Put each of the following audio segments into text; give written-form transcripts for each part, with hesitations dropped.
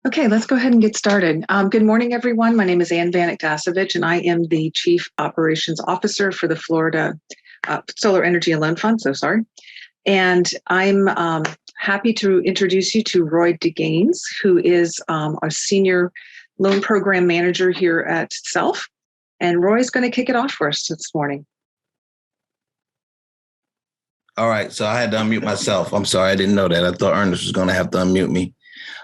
Okay, let's go ahead and get started. Good morning, everyone. My name is Ann Vanik-Dasovich, and I am the Chief Operations Officer for the Florida Solar Energy and Loan Fund. So sorry. And I'm happy to introduce you to Roy DeGaines, who is our Senior Loan Program Manager here at SELF. And Roy's going to kick it off for us this morning. All right, so I had to unmute myself. I'm sorry, I didn't know that. I thought Ernest was going to have to unmute me.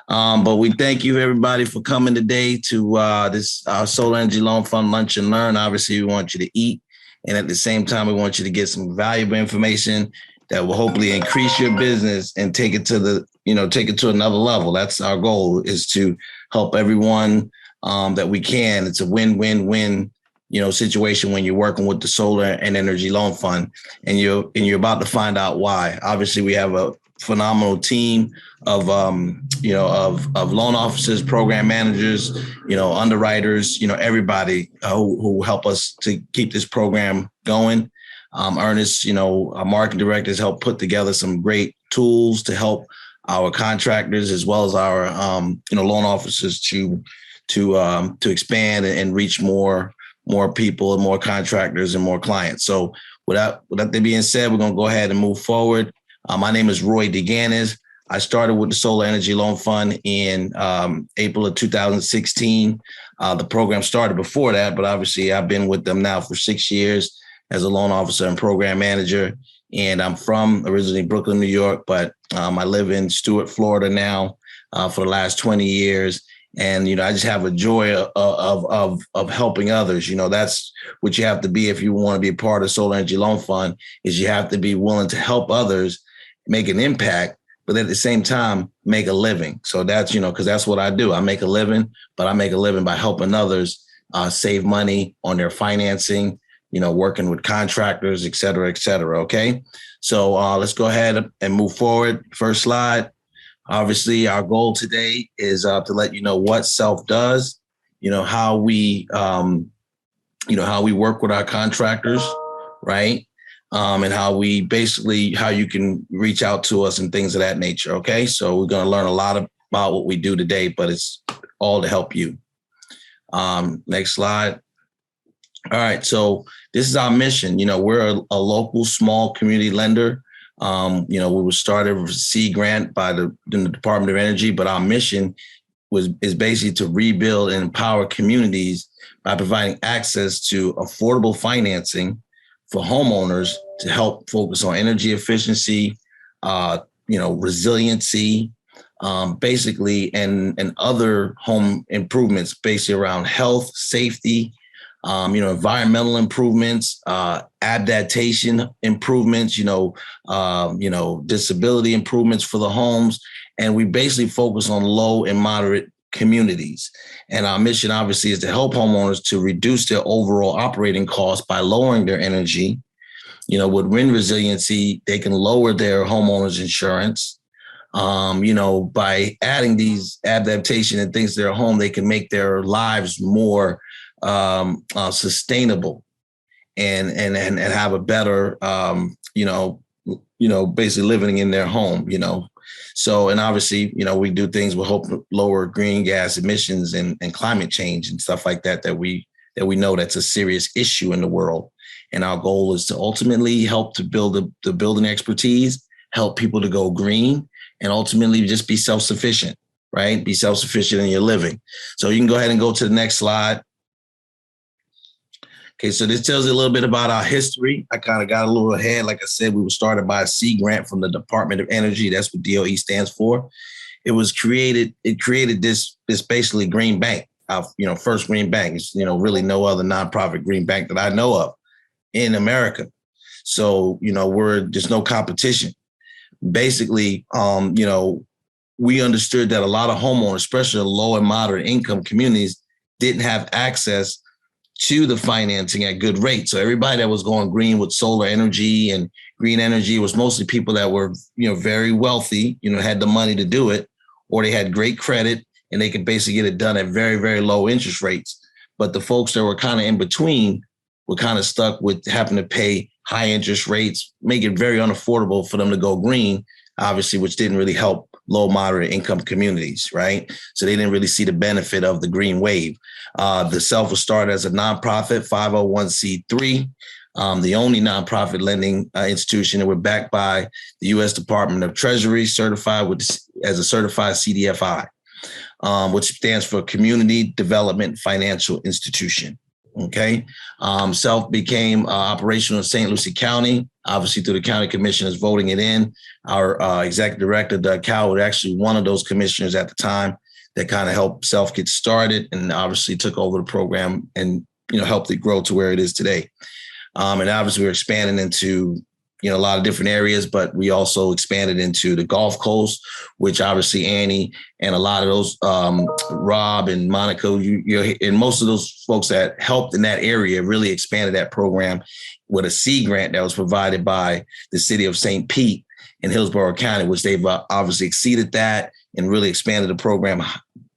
But we thank you, everybody, for coming today to this Solar Energy Loan Fund Lunch and Learn. Obviously, we want you to eat. And at the same time, we want you to get some valuable information that will hopefully increase your business and take it to another level. That's our goal, is to help everyone that we can. It's a win-win-win, situation when you're working with the Solar and Energy Loan Fund, and you're about to find out why. Obviously, we have a phenomenal team of loan officers, program managers, underwriters, everybody who help us to keep this program going. Ernest, our marketing director, has helped put together some great tools to help our contractors as well as our loan officers to expand and reach more people and more contractors and more clients. So without that being said, we're going to go ahead and move forward. My name is Roy DeGaines. I started with the Solar Energy Loan Fund in April of 2016. The program started before that, but obviously I've been with them now for 6 years as a loan officer and program manager. And I'm from originally Brooklyn, New York, but I live in Stuart, Florida now for the last 20 years. And, I just have a joy of helping others. That's what you have to be if you want to be a part of Solar Energy Loan Fund, is you have to be willing to help others make an impact, but at the same time, make a living. So that's, because that's what I do. I make a living, but I make a living by helping others save money on their financing, working with contractors, et cetera, et cetera. Okay. So let's go ahead and move forward. First slide. Obviously, our goal today is to let you know what SELF does, how we work with our contractors, right? And how you can reach out to us and things of that nature. Okay. So we're going to learn a lot about what we do today, but it's all to help you. Next slide. All right. So this is our mission. We're a local small community lender. We were started with a C grant by the Department of Energy, but our mission is basically to rebuild and empower communities by providing access to affordable financing for homeowners to help focus on energy efficiency, resiliency, basically, and other home improvements basically around health, safety, environmental improvements, adaptation improvements, disability improvements for the homes. And we basically focus on low and moderate communities. And our mission obviously is to help homeowners to reduce their overall operating costs by lowering their energy. With wind resiliency, they can lower their homeowners insurance. By adding these adaptation and things to their home, they can make their lives more sustainable and have a better, basically living in their home, So, and obviously, we do things with hope to lower green gas emissions and climate change and stuff like that we know that's a serious issue in the world. And our goal is to ultimately help to build the building expertise, help people to go green, and ultimately just be self-sufficient, right? Be self-sufficient in your living. So you can go ahead and go to the next slide. Okay, so this tells you a little bit about our history. I kind of got a little ahead. Like I said, we were started by a C grant from the Department of Energy. That's what DOE stands for. It created this basically green bank, first green bank. It's, really no other nonprofit green bank that I know of in America. So, there's no competition. Basically, we understood that a lot of homeowners, especially low and moderate income communities, didn't have access to the financing at good rates. So everybody that was going green with solar energy and green energy was mostly people that were, very wealthy, had the money to do it, or they had great credit and they could basically get it done at very, very low interest rates. But the folks that were kind of in between were kind of stuck with having to pay high interest rates, make it very unaffordable for them to go green, obviously, which didn't really help low, moderate income communities, right? So they didn't really see the benefit of the green wave. The Self was started as a nonprofit, 501c3, the only nonprofit lending institution, and we're backed by the U.S. Department of Treasury, certified as a certified CDFI, which stands for Community Development Financial Institution. Okay. Self became operational in St. Lucie County, obviously through the county commissioners voting it in. Our executive director, Doug Coward, actually one of those commissioners at the time that kind of helped Self get started and obviously took over the program and, helped it grow to where it is today. And obviously we're expanding into, a lot of different areas, but we also expanded into the Gulf Coast, which obviously Annie and a lot of those, Rob and Monica, and most of those folks that helped in that area really expanded that program with a seed grant that was provided by the city of St. Pete in Hillsborough County, which they've obviously exceeded that and really expanded the program,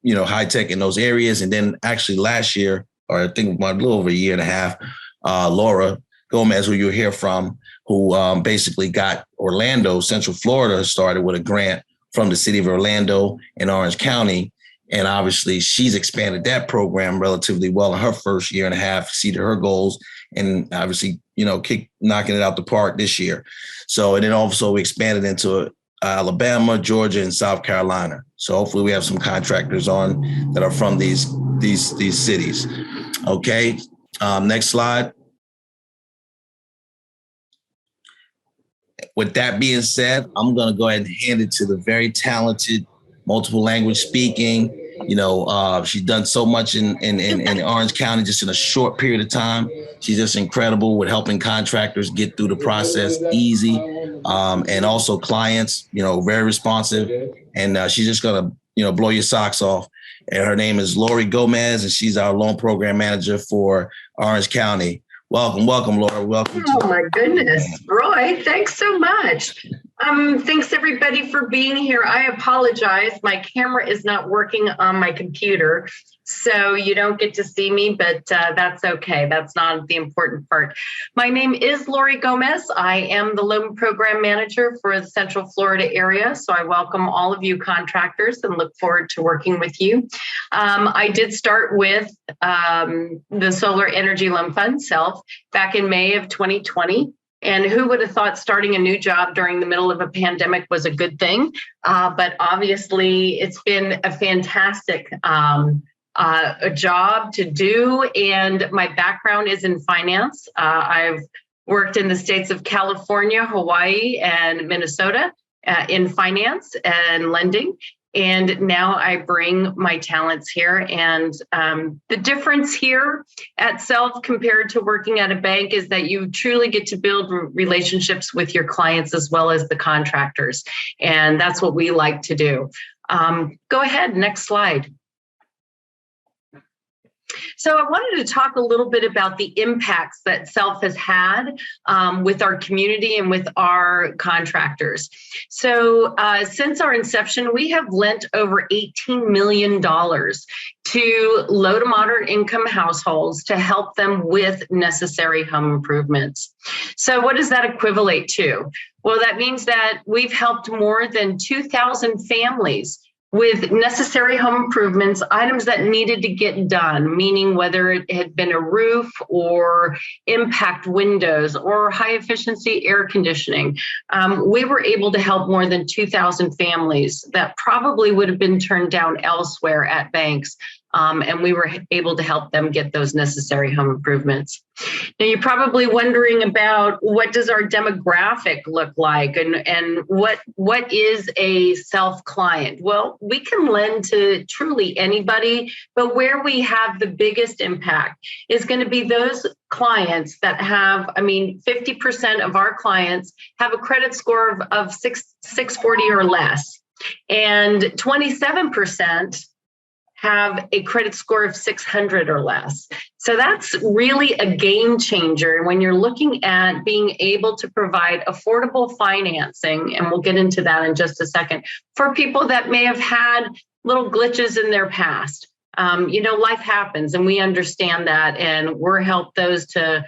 high tech in those areas. And then actually last year, or I think a little over a year and a half, Laura Gomez, who you'll hear from, who basically got Orlando, Central Florida, started with a grant from the city of Orlando and Orange County. And obviously she's expanded that program relatively well in her first year and a half, exceeded her goals, and obviously, knocking it out the park this year. So, and then also we expanded into Alabama, Georgia, and South Carolina. So hopefully we have some contractors on that are from these cities. Okay, next slide. With that being said, I'm going to go ahead and hand it to the very talented, multiple language speaking. She's done so much in Orange County just in a short period of time. She's just incredible with helping contractors get through the process easy, and also clients, very responsive. And she's just going to, blow your socks off. And her name is Lori Gomez, and she's our loan program manager for Orange County. Welcome, Laura. Welcome. Oh, my goodness. Roy, thanks so much. Thanks, everybody, for being here. I apologize. My camera is not working on my computer, so you don't get to see me, but that's okay. That's not the important part. My name is Lori Gomez. I am the loan program manager for the Central Florida area, so I welcome all of you contractors and look forward to working with you. I did start with the Solar Energy Loan Fund, SELF, back in May of 2020. And who would have thought starting a new job during the middle of a pandemic was a good thing? But obviously, it's been a fantastic a job to do. And my background is in finance. I've worked in the states of California, Hawaii, and Minnesota in finance and lending. And now I bring my talents here. And the difference here at Self compared to working at a bank is that you truly get to build relationships with your clients as well as the contractors. And that's what we like to do. Go ahead, next slide. So I wanted to talk a little bit about the impacts that Self has had with our community and with our contractors. So since our inception, we have lent over $18 million to low to moderate income households to help them with necessary home improvements. So what does that equivalent to? Well, that means that we've helped more than 2,000 families with necessary home improvements, items that needed to get done, meaning whether it had been a roof or impact windows or high efficiency air conditioning. We were able to help more than 2,000 families that probably would have been turned down elsewhere at banks. And we were able to help them get those necessary home improvements. Now, you're probably wondering about what does our demographic look like and what is a Self client? Well, we can lend to truly anybody, but where we have the biggest impact is going to be those clients that have, 50% of our clients have a credit score of 640 or less, and 27% have a credit score of 600 or less. So that's really a game changer when you're looking at being able to provide affordable financing, and we'll get into that in just a second, for people that may have had little glitches in their past. Life happens, and we understand that, and we're help those to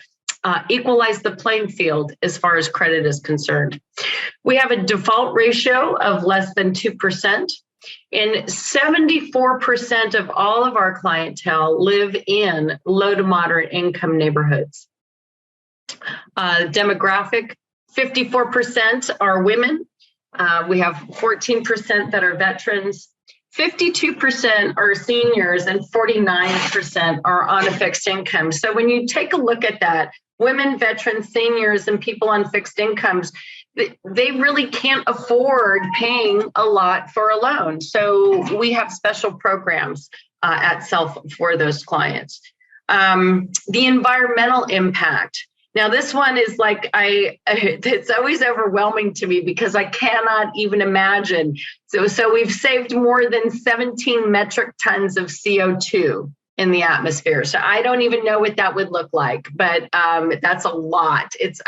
equalize the playing field as far as credit is concerned. We have a default ratio of less than 2%, and 74% of all of our clientele live in low to moderate income neighborhoods. Demographic, 54% are women. We have 14% that are veterans. 52% are seniors and 49% are on a fixed income. So when you take a look at that, women, veterans, seniors, and people on fixed incomes, they really can't afford paying a lot for a loan. So we have special programs at Self for those clients. The environmental impact. Now, this one is like, it's always overwhelming to me because I cannot even imagine. So we've saved more than 17 metric tons of CO2 in the atmosphere. So I don't even know what that would look like, but that's a lot. It's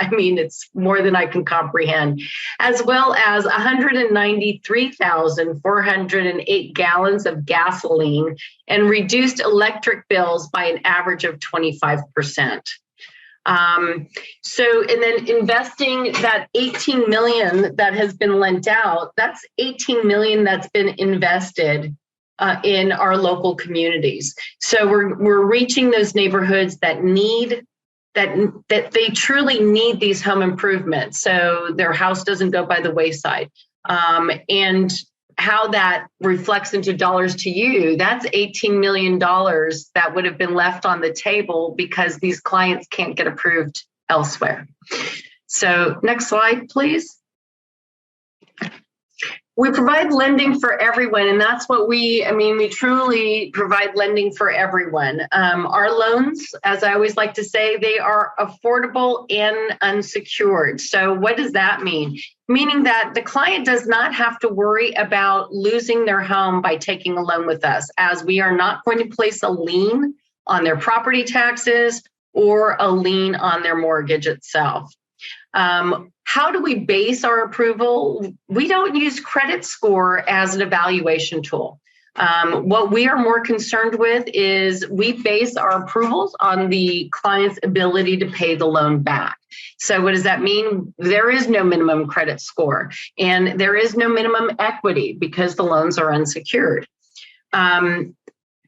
more than I can comprehend, as well as 193,408 gallons of gasoline and reduced electric bills by an average of 25%. And then investing that 18 million that has been lent out, that's 18 million that's been invested in our local communities. So we're reaching those neighborhoods that need that they truly need these home improvements, so their house doesn't go by the wayside. And how that reflects into dollars to you, that's $18 million that would have been left on the table because these clients can't get approved elsewhere. So next slide, please. We provide lending for everyone, and that's what we truly provide lending for everyone. Our loans, as I always like to say, they are affordable and unsecured. So what does that mean? Meaning that the client does not have to worry about losing their home by taking a loan with us, as we are not going to place a lien on their property taxes or a lien on their mortgage itself. How do we base our approval? We don't use credit score as an evaluation tool. What we are more concerned with is we base our approvals on the client's ability to pay the loan back. So what does that mean? There is no minimum credit score and there is no minimum equity because the loans are unsecured.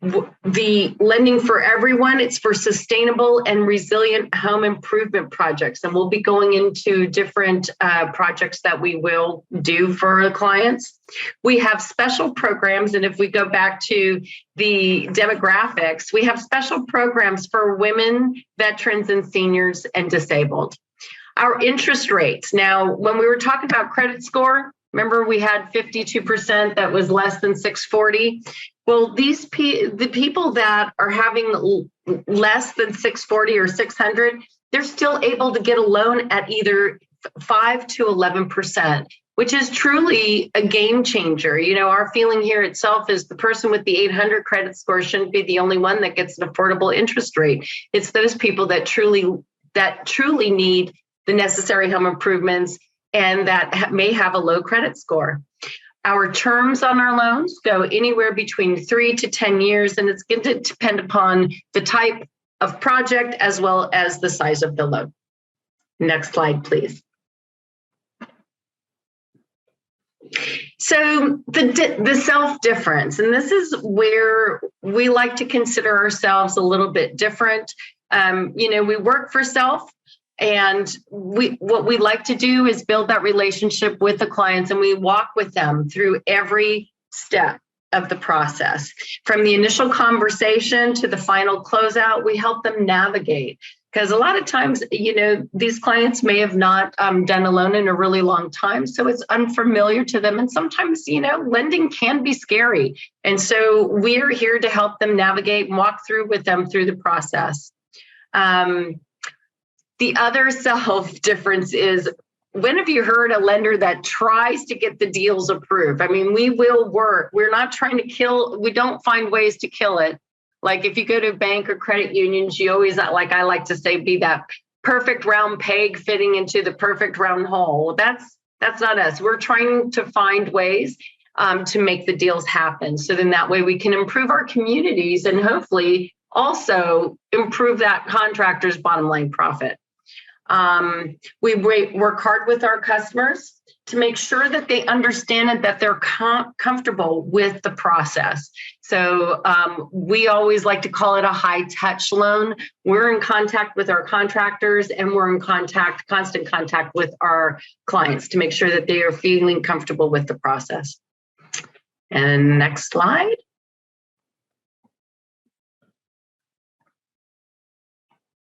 The lending for everyone, it's for sustainable and resilient home improvement projects. And we'll be going into different projects that we will do for the clients. We have special programs. And if we go back to the demographics, we have special programs for women, veterans, and seniors and disabled. Our interest rates. Now, when we were talking about credit score, remember we had 52% that was less than 640. Well, the people that are having less than 640 or 600, they're still able to get a loan at either 5 to 11%, which is truly a game changer. You know, our feeling here itself is the person with the 800 credit score shouldn't be the only one that gets an affordable interest rate. It's those people that truly need the necessary home improvements and that may have a low credit score. Our terms on our loans go anywhere between 3 to 10 years, and it's going to depend upon the type of project as well as the size of the loan. Next slide, please. So the self difference, and this is where we like to consider ourselves a little bit different. We work for self. And what we like to do is build that relationship with the clients, and we walk with them through every step of the process. From the initial conversation to the final closeout, we help them navigate. Because a lot of times, these clients may have not done a loan in a really long time, so it's unfamiliar to them. And sometimes, lending can be scary. And so we're here to help them navigate and walk through with them through the process. The other self difference is, when have you heard a lender that tries to get the deals approved? I mean, we will work. We're not trying to we don't find ways to kill it. Like if you go to a bank or credit unions, you always, like I like to say, be that perfect round peg fitting into the perfect round hole. That's not us. We're trying to find ways to make the deals happen. So then that way we can improve our communities and hopefully also improve that contractor's bottom line profit. We work hard with our customers to make sure that they understand it, that they're comfortable with the process. So we always like to call it a high touch loan. We're in contact with our contractors, and we're in constant contact with our clients to make sure that they are feeling comfortable with the process. And next slide.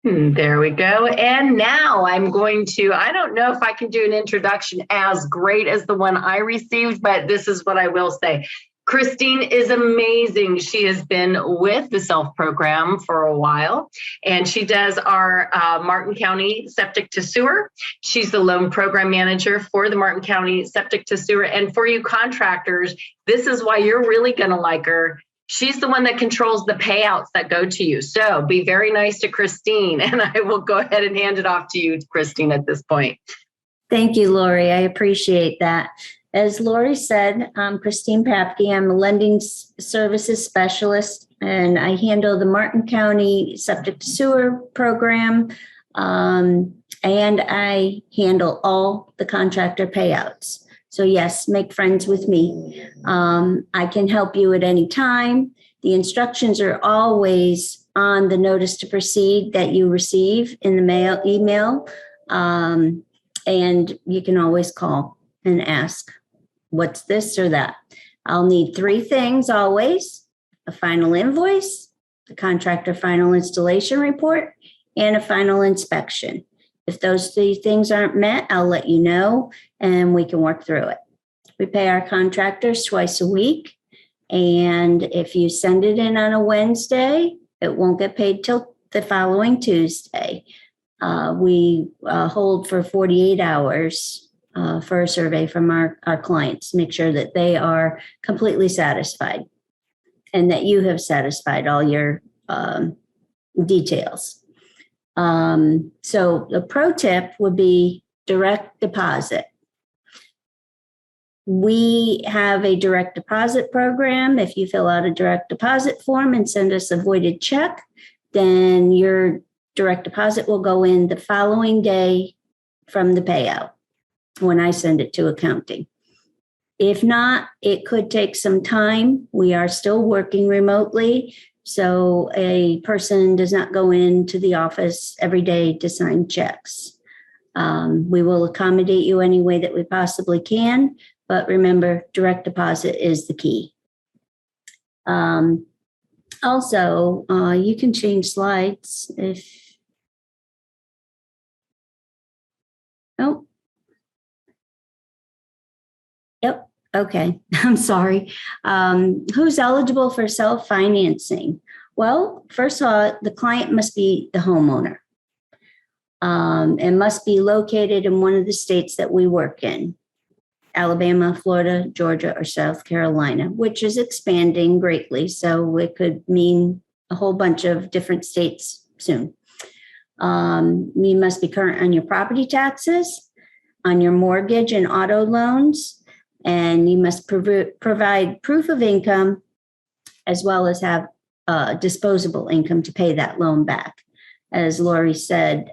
There we go. And now I'm going to, I don't know if I can do an introduction as great as the one I received, but this is what I will say. Christine is amazing. She has been with the SELF program for a while, and she does our Martin County Septic to Sewer. She's the loan program manager for the Martin County Septic to Sewer. And for you contractors, this is why you're really going to like her. She's the one that controls the payouts that go to you. So be very nice to Christine, and I will go ahead and hand it off to you, Christine, at this point. Thank you, Lori. I appreciate that. As Lori said, I'm Christine Papke. I'm a lending services specialist, and I handle the Martin County Septic to Sewer program, and I handle all the contractor payouts. So yes, make friends with me. I can help you at any time. The instructions are always on the notice to proceed that you receive in the email, and you can always call and ask, what's this or that? I'll need 3 things always: a final invoice, the contractor final installation report, and a final inspection. If those 3 things aren't met, I'll let you know, and we can work through it. We pay our contractors twice a week, and if you send it in on a Wednesday, it won't get paid till the following Tuesday. We hold for 48 hours for a survey from our clients, make sure that they are completely satisfied and that you have satisfied all your details. So the pro tip would be direct deposit. We have a direct deposit program. If you fill out a direct deposit form and send us a voided check, then your direct deposit will go in the following day from the payout when I send it to accounting. If not, it could take some time. We are still working remotely, so a person does not go into the office every day to sign checks. We will accommodate you any way that we possibly can, but remember, direct deposit is the key. Also, you can change slides if, oh, yep, okay, I'm sorry. Who's eligible for self-financing? Well, first of all, the client must be the homeowner. And must be located in one of the states that we work in: Alabama, Florida, Georgia, or South Carolina, which is expanding greatly. So it could mean a whole bunch of different states soon. You must be current on your property taxes, on your mortgage and auto loans, and you must provide proof of income as well as have disposable income to pay that loan back. As Lori said,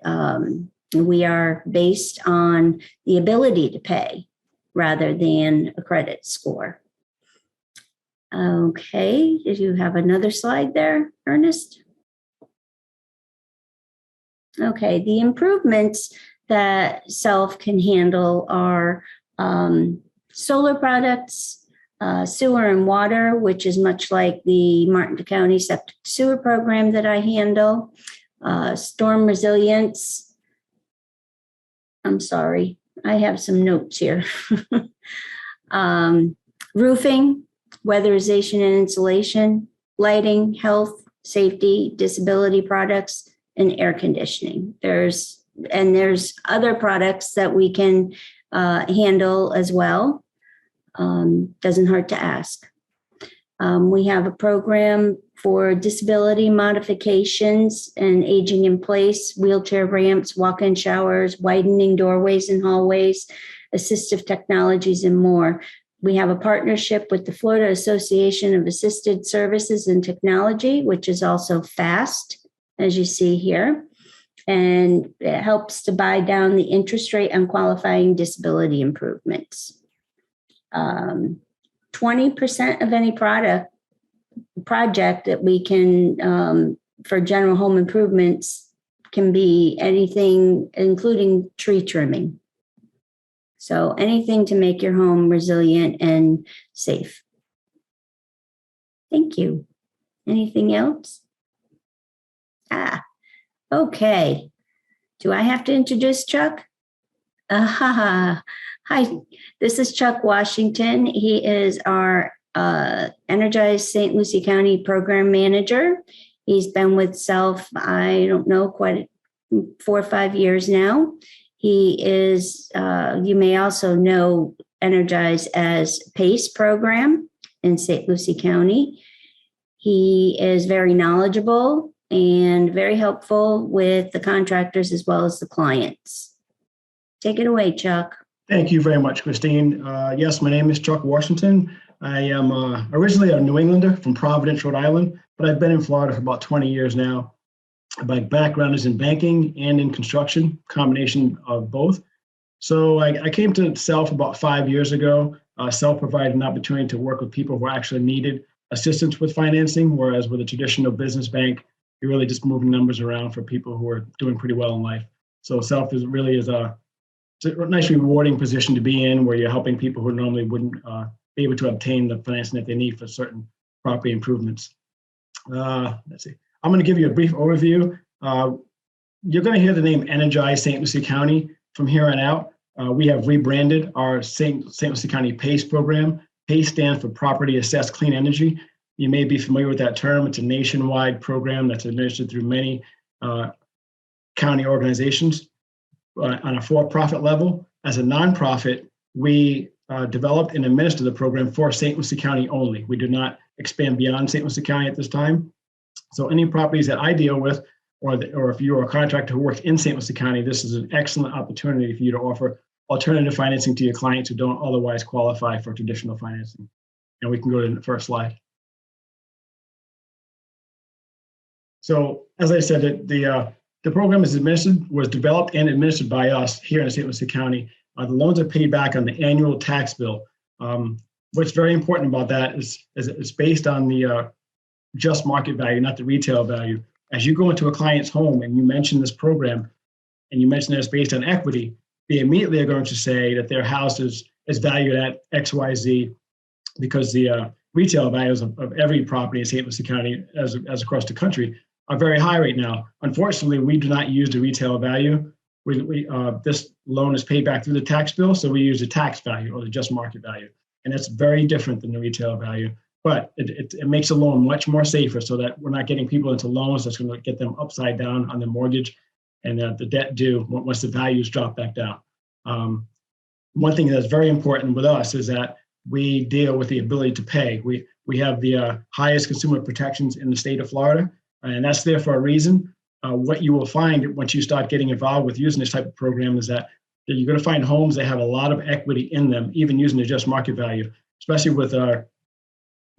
we are based on the ability to pay rather than a credit score. Okay, did you have another slide there, Ernest? Okay, the improvements that SELF can handle are solar products, sewer and water, which is much like the Martin County Septic Sewer program that I handle, storm resilience. I'm sorry, I have some notes here. Roofing, weatherization and insulation, lighting, health, safety, disability products, and air conditioning. There's other products that we can handle as well. Doesn't hurt to ask. We have a program for disability modifications and aging in place, wheelchair ramps, walk-in showers, widening doorways and hallways, assistive technologies, and more. We have a partnership with the Florida Association of Assisted Services and Technology, which is also FAST, as you see here. and it helps to buy down the interest rate on qualifying disability improvements. 20% of any project that we can, for general home improvements, can be anything, including tree trimming. So anything to make your home resilient and safe. Thank you. Anything else? Okay. Do I have to introduce Chuck? Hi, this is Chuck Washington. He is our Energize St. Lucie County Program Manager. He's been with SELF, I don't know, quite 4 or 5 years now. He is, you may also know Energize as PACE program in St. Lucie County. He is very knowledgeable and very helpful with the contractors as well as the clients. Take it away, Chuck. Thank you very much, Christine. Yes, my name is Chuck Washington. I am originally a New Englander from Providence, Rhode Island, but I've been in Florida for about 20 years now. My background is in banking and in construction, combination of both. So I came to SELF about 5 years ago. SELF provided an opportunity to work with people who actually needed assistance with financing, whereas with a traditional business bank, you're really just moving numbers around for people who are doing pretty well in life. So SELF is a nice rewarding position to be in, where you're helping people who normally wouldn't be able to obtain the financing that they need for certain property improvements. Let's see. I'm going to give you a brief overview. You're going to hear the name Energize St. Lucie County from here on out. We have rebranded our St. Lucie County PACE program. PACE stands for Property Assessed Clean Energy. You may be familiar with that term. It's a nationwide program that's administered through many county organizations on a for-profit level. As a nonprofit, we developed and administer the program for St. Lucie County only. We do not expand beyond St. Lucie County at this time. So any properties that I deal with, or if you're a contractor who works in St. Lucie County, this is an excellent opportunity for you to offer alternative financing to your clients who don't otherwise qualify for traditional financing. And we can go to the first slide. So as I said, the program was developed and administered by us here in St. Lucie County. The loans are paid back on the annual tax bill. What's very important about that is it's based on the just market value, not the retail value. As you go into a client's home and you mention this program, and you mention that it's based on equity, they immediately are going to say that their house is valued at XYZ, because the retail values of every property in St. Lucie County, as across the country, are very high right now. Unfortunately, we do not use the retail value. This loan is paid back through the tax bill, so we use the tax value or the just market value. And that's very different than the retail value. But it makes a loan much more safer, so that we're not getting people into loans that's going to get them upside down on their mortgage and the debt due once the values drop back down. One thing that's very important with us is that we deal with the ability to pay. We have the highest consumer protections in the state of Florida, and that's there for a reason. What you will find once you start getting involved with using this type of program is that you're going to find homes that have a lot of equity in them, even using the just market value, especially with our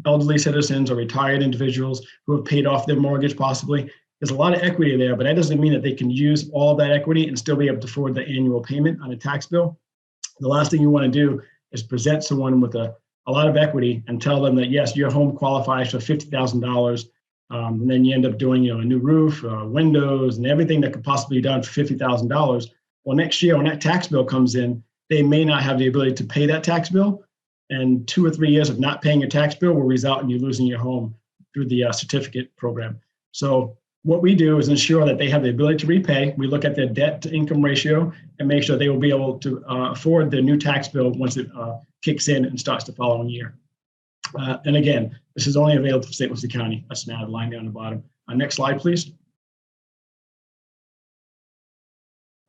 elderly citizens or retired individuals who have paid off their mortgage possibly. There's a lot of equity there, but that doesn't mean that they can use all of that equity and still be able to afford the annual payment on a tax bill. The last thing you want to do is present someone with a lot of equity and tell them that, yes, your home qualifies for $50,000. And then you end up doing a new roof, windows, and everything that could possibly be done for $50,000. Well, next year when that tax bill comes in, they may not have the ability to pay that tax bill. And 2 or 3 years of not paying your tax bill will result in you losing your home through the certificate program. So what we do is ensure that they have the ability to repay. We look at their debt to income ratio and make sure they will be able to afford the new tax bill once it kicks in and starts the following year. And again, this is only available for St. Lucie County. That's now the line down the bottom. Next slide, please.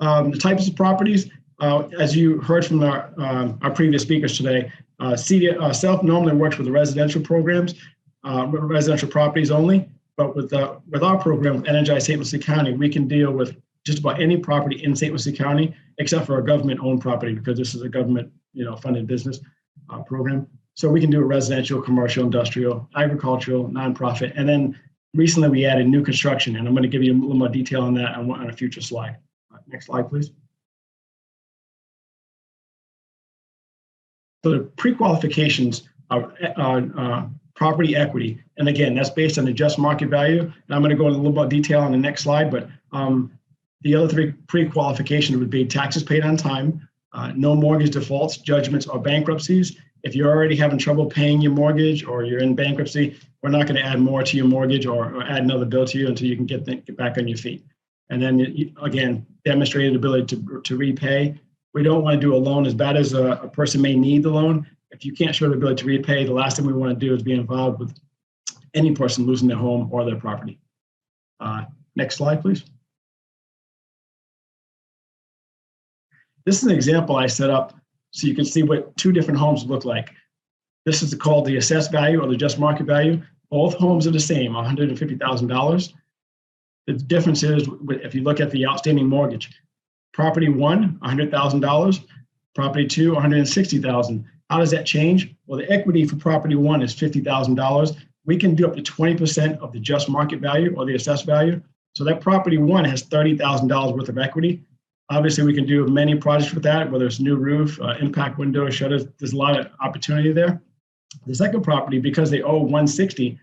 The types of properties, as you heard from our previous speakers today, SELF normally works with the residential programs, residential properties only. But with our program, with Energize St. Lucie County, we can deal with just about any property in St. Lucie County, except for a government-owned property, because this is a government, funded business program. So we can do a residential, commercial, industrial, agricultural, nonprofit, and then recently we added new construction, and I'm going to give you a little more detail on that on a future slide. Next slide, please. So the pre-qualifications are property equity. And again, that's based on the just market value. And I'm going to go into a little more detail on the next slide, but the other three pre-qualifications would be taxes paid on time, no mortgage defaults, judgments, or bankruptcies. If you're already having trouble paying your mortgage or you're in bankruptcy, we're not going to add more to your mortgage or add another bill to you until you can get back on your feet. And then again, demonstrated ability to repay. We don't want to do a loan as bad as a person may need the loan. If you can't show the ability to repay, the last thing we want to do is be involved with any person losing their home or their property. Next slide, please. This is an example I set up so you can see what two different homes look like. This is called the assessed value or the just market value. Both homes are the same, $150,000. The difference is if you look at the outstanding mortgage. Property one, $100,000. Property two, $160,000. How does that change? Well, the equity for property one is $50,000. We can do up to 20% of the just market value or the assessed value. So that property one has $30,000 worth of equity. Obviously, we can do many projects with that, whether it's new roof, impact window, shutters. There's a lot of opportunity there. The second property, because they owe 160,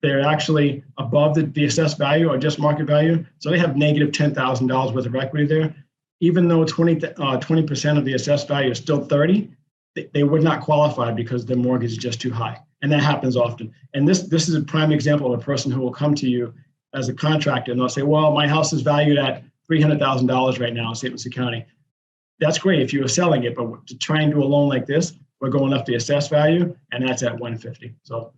they're actually above the assessed value or just market value. So they have negative $10,000 worth of equity there. Even though 20% of the assessed value is still 30, they would not qualify because their mortgage is just too high. And that happens often. And this is a prime example of a person who will come to you as a contractor and they'll say, well, my house is valued at $300,000 right now in St. Lucie County. That's great if you were selling it, but to try and do a loan like this, we're going up the assessed value, and that's at 150. So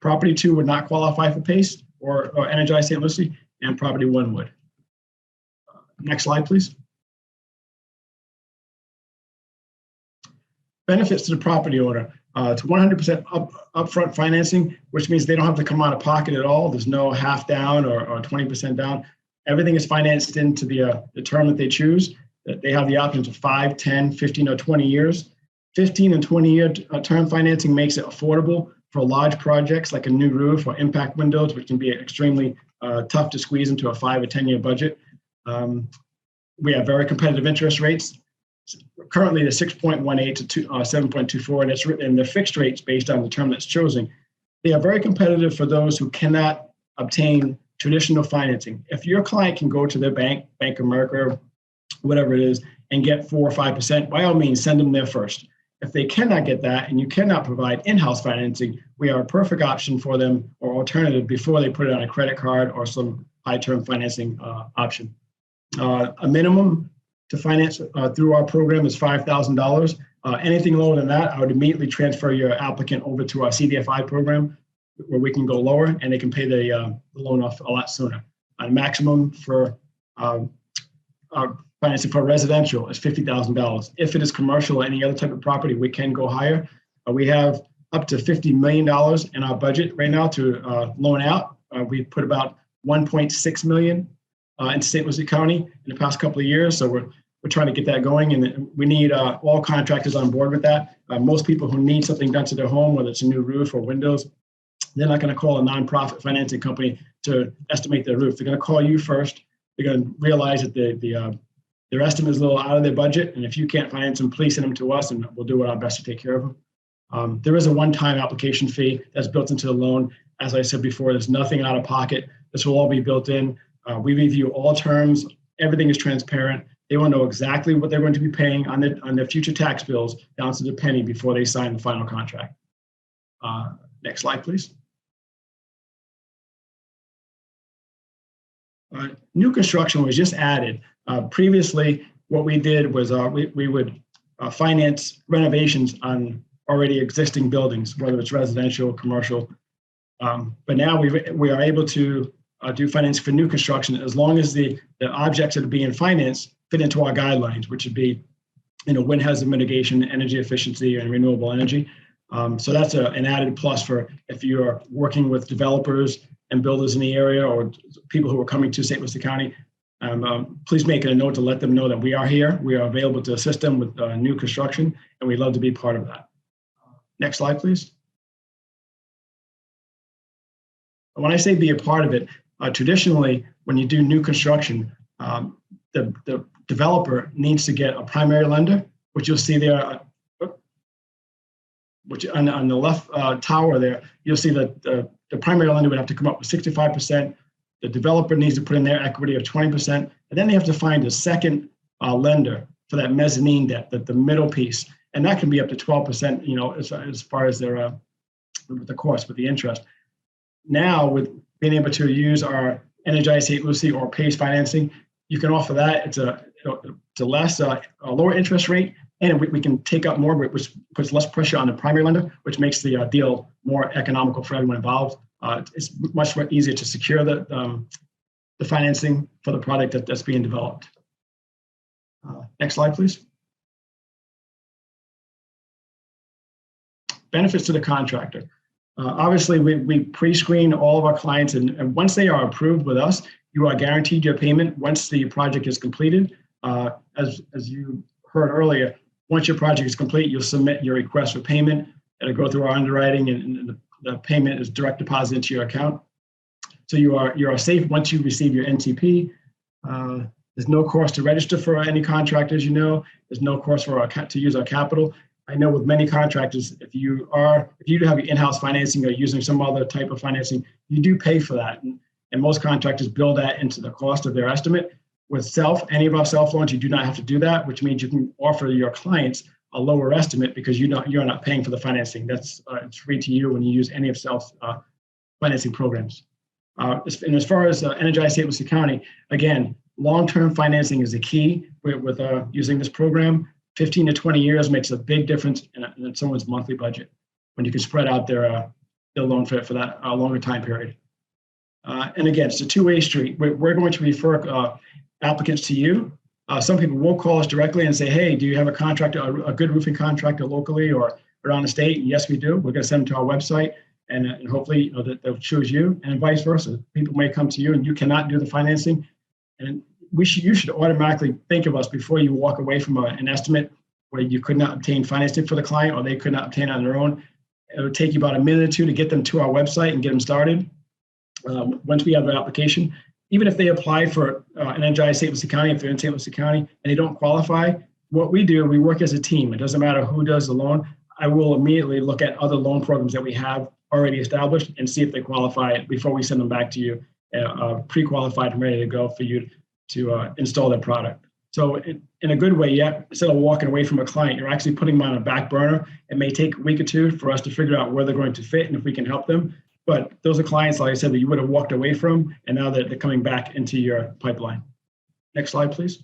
property two would not qualify for PACE or Energize St. Lucie, and property one would. Next slide, please. Benefits to the property owner. It's 100% upfront financing, which means they don't have to come out of pocket at all. There's no half down or 20% down. Everything is financed into the term that they choose. They have the options of 5, 10, 15, or 20 years. 15 and 20-year term financing makes it affordable for large projects like a new roof or impact windows, which can be extremely tough to squeeze into a 5 or 10-year budget. We have very competitive interest rates. Currently, the 6.18 to 7.24, and it's written in the fixed rates based on the term that's chosen. They are very competitive for those who cannot obtain traditional financing. If your client can go to their bank, Bank of America, whatever it is, and get 4 or 5%, by all means, send them there first. If they cannot get that and you cannot provide in-house financing, we are a perfect option for them or alternative before they put it on a credit card or some high-term financing option. A minimum to finance through our program is $5,000. Anything lower than that, I would immediately transfer your applicant over to our CDFI program where we can go lower and they can pay the loan off a lot sooner. A maximum for financing for residential is $50,000. If it is commercial or any other type of property, we can go higher. We have up to $50 million in our budget right now to loan out. We put about $1.6 million in St. Lucie County in the past couple of years. So we're trying to get that going, and we need all contractors on board with that. Most people who need something done to their home, whether it's a new roof or windows, they're not going to call a nonprofit financing company to estimate their roof. They're going to call you first. They're going to realize that their estimate is a little out of their budget, and if you can't finance them, please send them to us, and we'll do our best to take care of them. There is a one-time application fee that's built into the loan. As I said before, there's nothing out of pocket. This will all be built in. We review all terms. Everything is transparent. They will know exactly what they're going to be paying on their future tax bills down to the penny before they sign the final contract. Next slide, please. New construction was just added. Previously, what we did was we would finance renovations on already existing buildings, whether it's residential, commercial. But now we are able to do finance for new construction as long as the objects that are being financed fit into our guidelines, which would be, wind hazard mitigation, energy efficiency, and renewable energy. So that's an added plus for if you are working with developers and builders in the area or people who are coming to St. Lucie County. Please make it a note to let them know that we are here. We are available to assist them with new construction, and we'd love to be part of that. Next slide, please. when I say be a part of it, traditionally, when you do new construction, the developer needs to get a primary lender, which you'll see there, which on the left tower there, you'll see that the primary lender would have to come up with 65%. The developer needs to put in their equity of 20%, and then they have to find a second lender for that mezzanine debt, the middle piece, and that can be up to 12%. You know, as far as their the cost with the interest. Now, with being able to use our Energize Lucy or PACE financing, you can offer that. It's a lower interest rate, and we can take up more, which puts less pressure on the primary lender, which makes the deal more economical for everyone involved. It's much more easier to secure the financing for the product that's being developed. Next slide, please. Benefits to the contractor. Obviously, we pre-screen all of our clients, and once they are approved with us, you are guaranteed your payment once the project is completed. As you heard earlier, once your project is complete, you'll submit your request for payment. It'll go through our underwriting, and the payment is direct deposit into your account. So you are safe once you receive your NTP. There's no cost to register for any contractors. You know, there's no cost for to use our capital. I know with many contractors, if you do have your in-house financing or using some other type of financing, you do pay for that. And most contractors build that into the cost of their estimate. With any of our self loans, you do not have to do that, which means you can offer your clients a lower estimate because you're not paying for the financing. That's it's free to you when you use any of self financing programs. And as far as Energize St. Lucie County, again, long-term financing is the key with using this program. 15 to 20 years makes a big difference in someone's monthly budget when you can spread out their loan for that longer time period. And again, it's a two-way street. We're going to refer applicants to you. Some people will call us directly and say, hey, do you have a contractor, a good roofing contractor locally or around the state? And yes, we do. We're going to send them to our website, and hopefully that they'll choose you, and vice versa. People may come to you and you cannot do the financing. And you should automatically think of us before you walk away from an estimate where you could not obtain financing for the client or they could not obtain on their own. It would take you about a minute or two to get them to our website and get them started. Once we have their application, even if they apply for an Energize St. Lucie County, if they're in St. Lucie County and they don't qualify, what we do, we work as a team. It doesn't matter who does the loan. I will immediately look at other loan programs that we have already established and see if they qualify before we send them back to you, pre-qualified and ready to go for you to install their product. So in a good way, yeah, instead of walking away from a client, you're actually putting them on a back burner. It may take a week or two for us to figure out where they're going to fit and if we can help them. But those are clients, like I said, that you would have walked away from, and now that they're coming back into your pipeline. Next slide, please.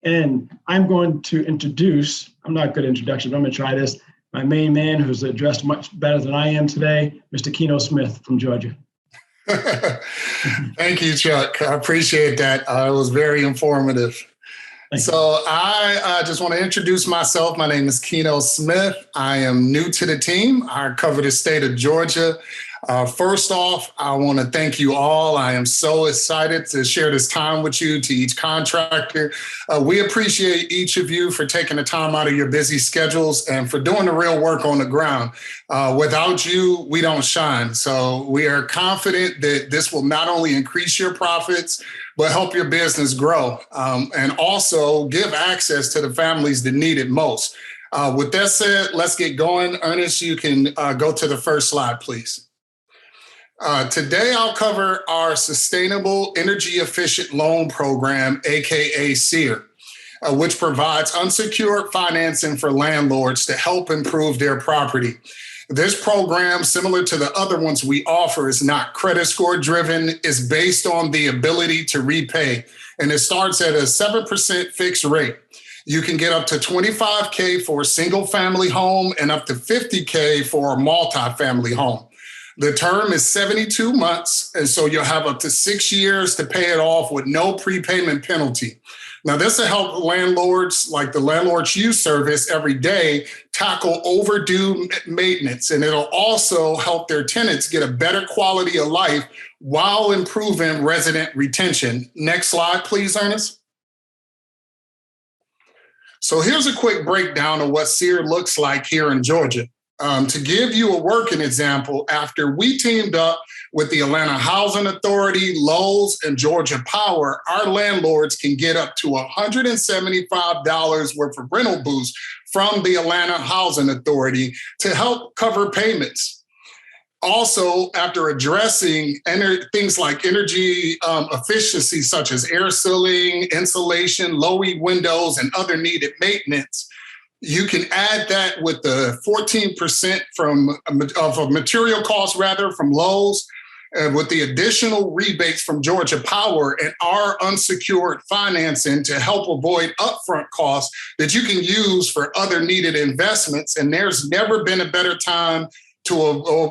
And I'm going to introduce, I'm not good at introduction, but I'm going to try this, my main man who's addressed much better than I am today, Mr. Keno Smith from Georgia. Thank you, Chuck. I appreciate that. It was very informative. So I just want to introduce myself. My name is Keno Smith. I am new to the team. I cover the state of Georgia. First off, I want to thank you all. I am so excited to share this time with you, to each contractor. We appreciate each of you for taking the time out of your busy schedules and for doing the real work on the ground. Without you, we don't shine. So we are confident that this will not only increase your profits, but help your business grow and also give access to the families that need it most. With that said, let's get going. Ernest, you can go to the first slide, please. Today, I'll cover our Sustainable Energy Efficient Loan Program, aka SEER, which provides unsecured financing for landlords to help improve their property. This program, similar to the other ones we offer, is not credit score driven. It's based on the ability to repay, and it starts at a 7% fixed rate. You can get up to $25K for a single family home and up to $50K for a multifamily home. The term is 72 months, and so you'll have up to 6 years to pay it off with no prepayment penalty. Now, this will help landlords like the Landlords You Service every day tackle overdue maintenance, and it'll also help their tenants get a better quality of life while improving resident retention. Next slide, please, Ernest. So here's a quick breakdown of what SEER looks like here in Georgia. To give you a working example, after we teamed up with the Atlanta Housing Authority, Lowe's, and Georgia Power, our landlords can get up to $175 worth of rental boost from the Atlanta Housing Authority to help cover payments. Also, after addressing things like energy efficiency, such as air sealing, insulation, low-E windows, and other needed maintenance, you can add that with the 14% of a material cost from Lowe's, with the additional rebates from Georgia Power and our unsecured financing to help avoid upfront costs that you can use for other needed investments. And there's never been a better time to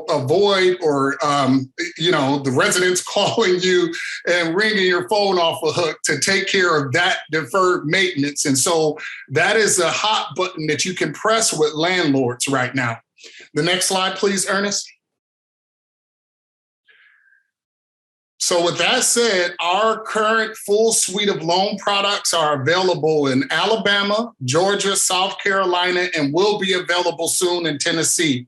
avoid the residents calling you and ringing your phone off a hook to take care of that deferred maintenance. And so that is a hot button that you can press with landlords right now. The next slide, please, Ernest. So with that said, our current full suite of loan products are available in Alabama, Georgia, South Carolina, and will be available soon in Tennessee.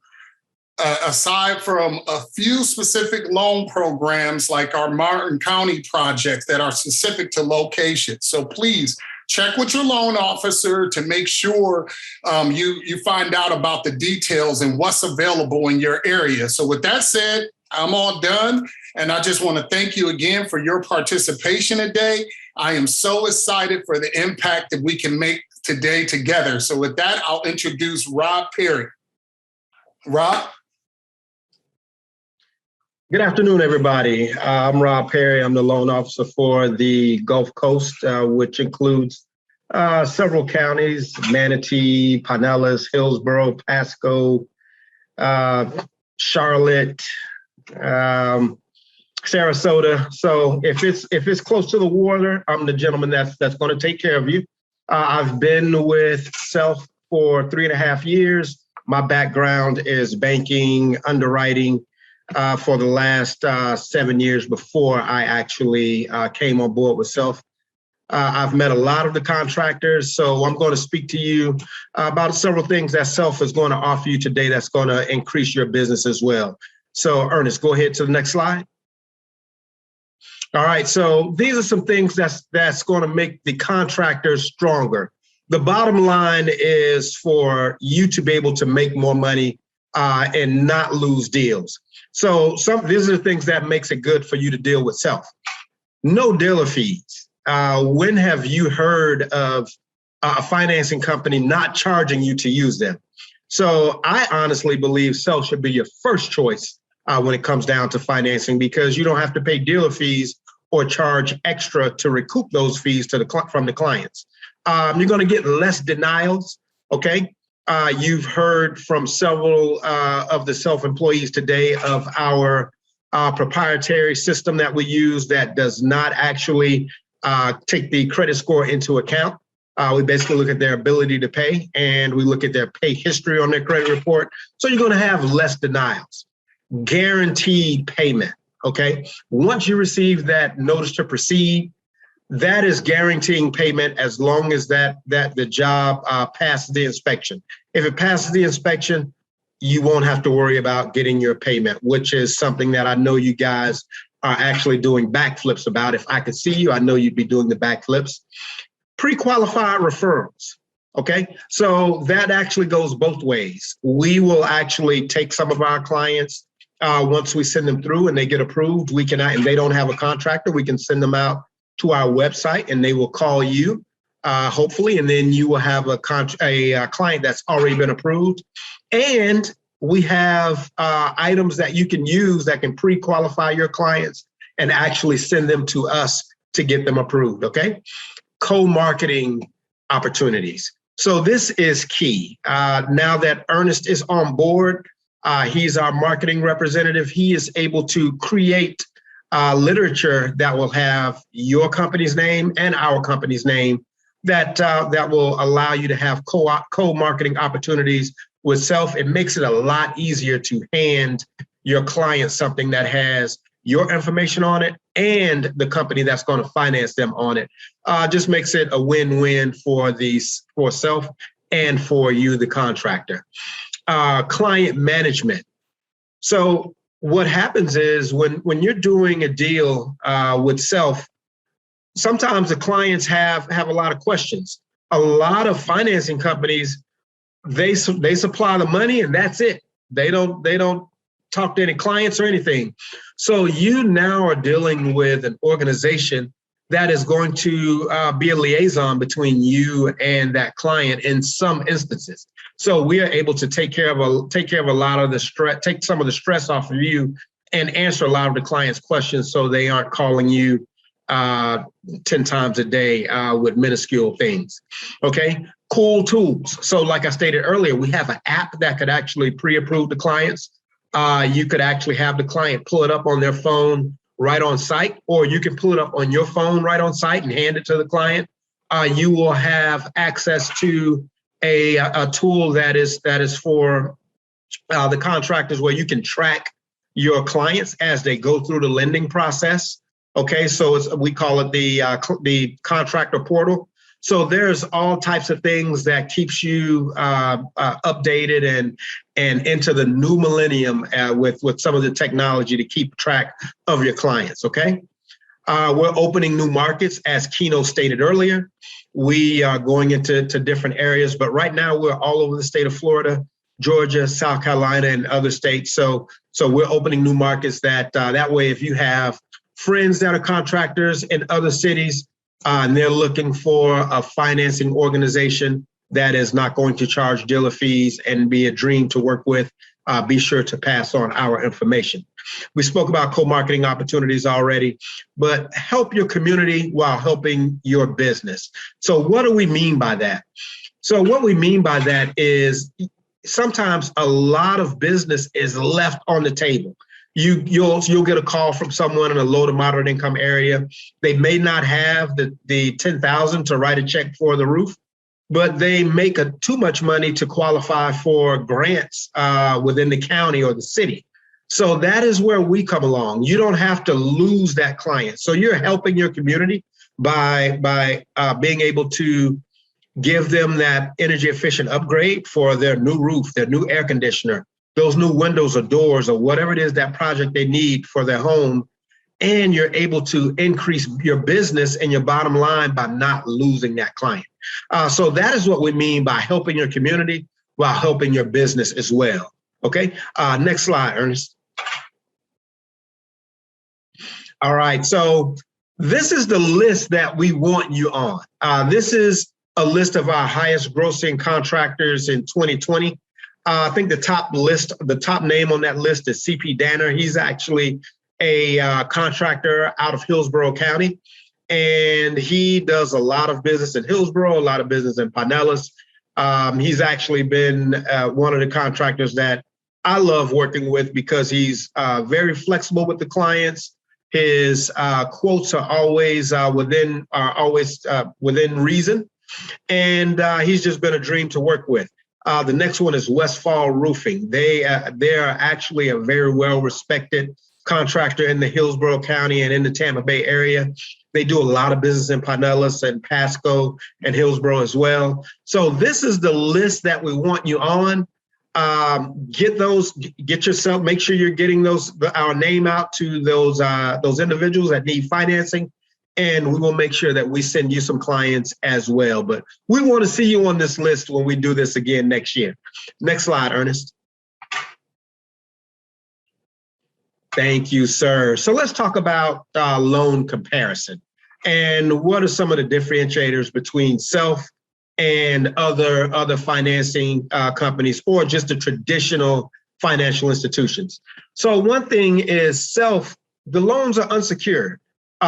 Aside from a few specific loan programs like our Martin County projects that are specific to locations. So please check with your loan officer to make sure you find out about the details and what's available in your area. So with that said, I'm all done. And I just want to thank you again for your participation today. I am so excited for the impact that we can make today together. So with that, I'll introduce Rob Perry. Rob? Good afternoon, everybody. I'm Rob Perry. I'm the loan officer for the Gulf Coast, which includes several counties: Manatee, Pinellas, Hillsborough, Pasco, Charlotte, Sarasota. So if it's close to the water, I'm the gentleman that's going to take care of you. I've been with Self for 3.5 years. My background is banking, underwriting. For the last 7 years before I actually came on board with Self. I've met a lot of the contractors, so I'm going to speak to you about several things that Self is going to offer you today that's going to increase your business as well. So Ernest, go ahead to the next slide. All right, so these are some things that's going to make the contractors stronger. The bottom line is for you to be able to make more money and not lose deals. So these are the things that makes it good for you to deal with Self. No dealer fees. When have you heard of a financing company not charging you to use them? So I honestly believe Self should be your first choice when it comes down to financing, because you don't have to pay dealer fees or charge extra to recoup those fees from the clients. You're going to get less denials, okay? You've heard from several of the Self employees today of our proprietary system that we use that does not actually take the credit score into account. We basically look at their ability to pay, and we look at their pay history on their credit report. So you're going to have less denials. Guaranteed payment, okay? Once you receive that notice to proceed, that is guaranteeing payment as long as that the job passes the inspection. If it passes the inspection, you won't have to worry about getting your payment, which is something that I know you guys are actually doing backflips about. If I could see you, I know you'd be doing the backflips. Pre-qualified referrals, okay? So that actually goes both ways. We will actually take some of our clients once we send them through and they get approved. We can, and they don't have a contractor, we can send them out to our website and they will call you, hopefully, and then you will have a client that's already been approved. And we have items that you can use that can pre-qualify your clients and actually send them to us to get them approved, okay? Co-marketing opportunities. So this is key. Now that Ernest is on board, he's our marketing representative. He is able to create literature that will have your company's name and our company's name that will allow you to have co-marketing opportunities with Self. It makes it a lot easier to hand your client something that has your information on it and the company that's going to finance them on it. Just makes it a win-win for Self and for you, the contractor. client management. So what happens is when you're doing a deal with Self, sometimes the clients have a lot of questions. A lot of financing companies, they supply the money and that's it. They don't talk to any clients or anything. So you now are dealing with an organization that is going to be a liaison between you and that client in some instances. So we are able to take care of a lot of the stress, take some of the stress off of you, and answer a lot of the client's questions, so they aren't calling you 10 times a day with minuscule things. Okay, cool tools. So like I stated earlier, we have an app that could actually pre-approve the clients. You could actually have the client pull it up on their phone right on site, or you can pull it up on your phone right on site and hand it to the client. You will have access to a tool that is for the contractors, where you can track your clients as they go through the lending process. Okay, so we call it the contractor portal. So there's all types of things that keeps you updated and into the new millennium with some of the technology to keep track of your clients. Okay, we're opening new markets, as Keno stated earlier. We are going into different areas, but right now we're all over the state of Florida, Georgia, South Carolina, and other states. So we're opening new markets that way, if you have friends that are contractors in other cities, and they're looking for a financing organization that is not going to charge dealer fees and be a dream to work with, be sure to pass on our information. We spoke about co-marketing opportunities already, but help your community while helping your business. So what do we mean by that? So what we mean by that is sometimes a lot of business is left on the table. You'll get a call from someone in a low to moderate income area. They may not have the $10,000 to write a check for the roof, but they make too much money to qualify for grants within the county or the city. So that is where we come along. You don't have to lose that client. So you're helping your community by being able to give them that energy efficient upgrade for their new roof, their new air conditioner, those new windows or doors, or whatever it is, that project they need for their home. And you're able to increase your business and your bottom line by not losing that client. So that is what we mean by helping your community while helping your business as well. Okay, next slide, Ernest. All right, so this is the list that we want you on. This is a list of our highest grossing contractors in 2020. I think the top name on that list is CP Danner. He's actually a contractor out of Hillsborough County, and he does a lot of business in Hillsborough, a lot of business in Pinellas. He's actually been one of the contractors that I love working with, because he's very flexible with the clients. His quotes are always within reason, and he's just been a dream to work with. The next one is Westfall Roofing. They are actually a very well-respected contractor in the Hillsborough County and in the Tampa Bay area. They do a lot of business in Pinellas and Pasco and Hillsborough as well. So this is the list that we want you on. Get yourself, make sure you're getting our name out to those individuals that need financing. And we will make sure that we send you some clients as well. But we want to see you on this list when we do this again next year. Next slide, Ernest. Thank you, sir. So let's talk about loan comparison. And what are some of the differentiators between Self and other financing companies, or just the traditional financial institutions? So one thing is Self, the loans are unsecured.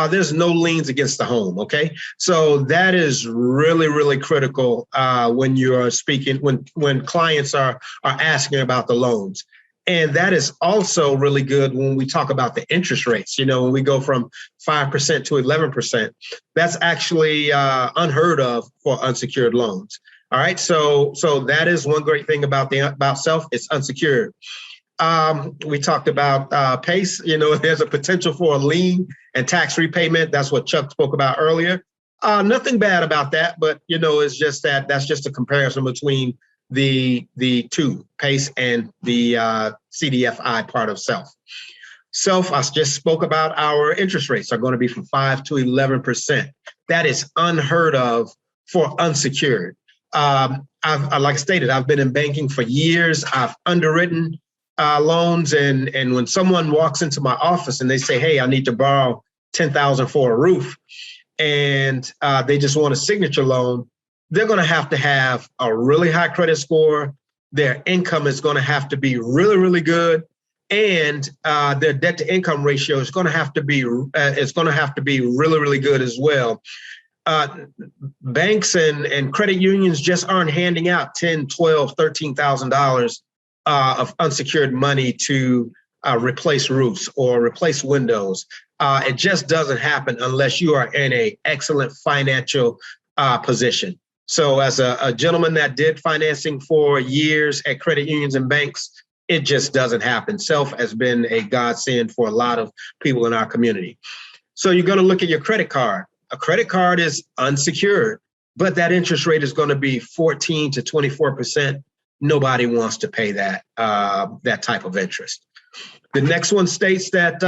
There's no liens against the home, okay? So that is really, really critical when you are speaking, when clients are asking about the loans. And that is also really good when we talk about the interest rates. You know, when we go from 5% to 11%, that's actually unheard of for unsecured loans. All right, so that is one great thing about Self. It's unsecured. We talked about PACE. You know, there's a potential for a lien and tax repayment. That's what Chuck spoke about earlier. Nothing bad about that, but you know, it's just that's just a comparison between the two, PACE and the CDFI part of Self. Self, I just spoke about our interest rates are going to be from 5 to 11%. That is unheard of for unsecured. Like I stated, I've been in banking for years. I've underwritten loans, and when someone walks into my office and they say, "Hey, I need to borrow $10,000 for a roof," and they just want a signature loan, they're going to have a really high credit score. Their income is going to have to be really, really good. And their debt to income ratio is going to have to be really, really good as well. Banks and credit unions just aren't handing out $10,000, $12,000, $13,000 of unsecured money to replace roofs or replace windows. It just doesn't happen unless you are in an excellent financial position. So as a gentleman that did financing for years at credit unions and banks, it just doesn't happen. Self has been a godsend for a lot of people in our community. So you're going to look at your credit card. A credit card is unsecured, but that interest rate is going to be 14 to 24%. Nobody wants to pay that type of interest. The next one states that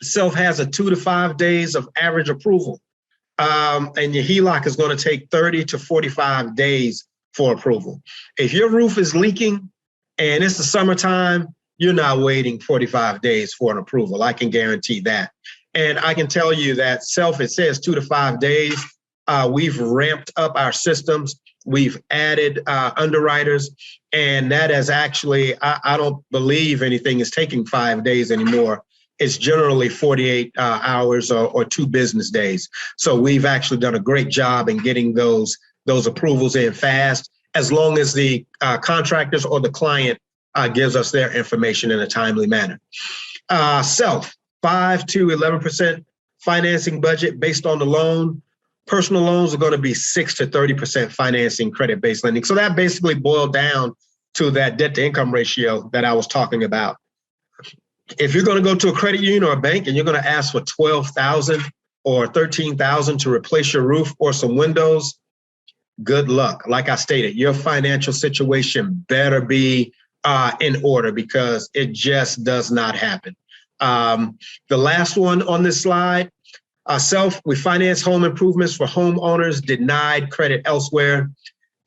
Self has a 2 to 5 days of average approval. And your HELOC is going to take 30 to 45 days for approval. If your roof is leaking and it's the summertime, you're not waiting 45 days for an approval. I can guarantee that. And I can tell you that Self, it says 2 to 5 days. We've ramped up our systems. We've added underwriters. And that is actually, I don't believe anything is taking 5 days anymore. It's generally 48 hours or 2 business days. So we've actually done a great job in getting those approvals in fast, as long as the contractors or the client gives us their information in a timely manner. Self, 5 to 11% financing budget based on the loan. Personal loans are going to be 6 to 30% financing credit-based lending. So that basically boiled down to that debt to income ratio that I was talking about. If you're going to go to a credit union or a bank and you're going to ask for $12,000 or $13,000 to replace your roof or some windows, good luck. Like I stated, your financial situation better be in order, because it just does not happen. The last one on this slide, Self, we finance home improvements for homeowners denied credit elsewhere,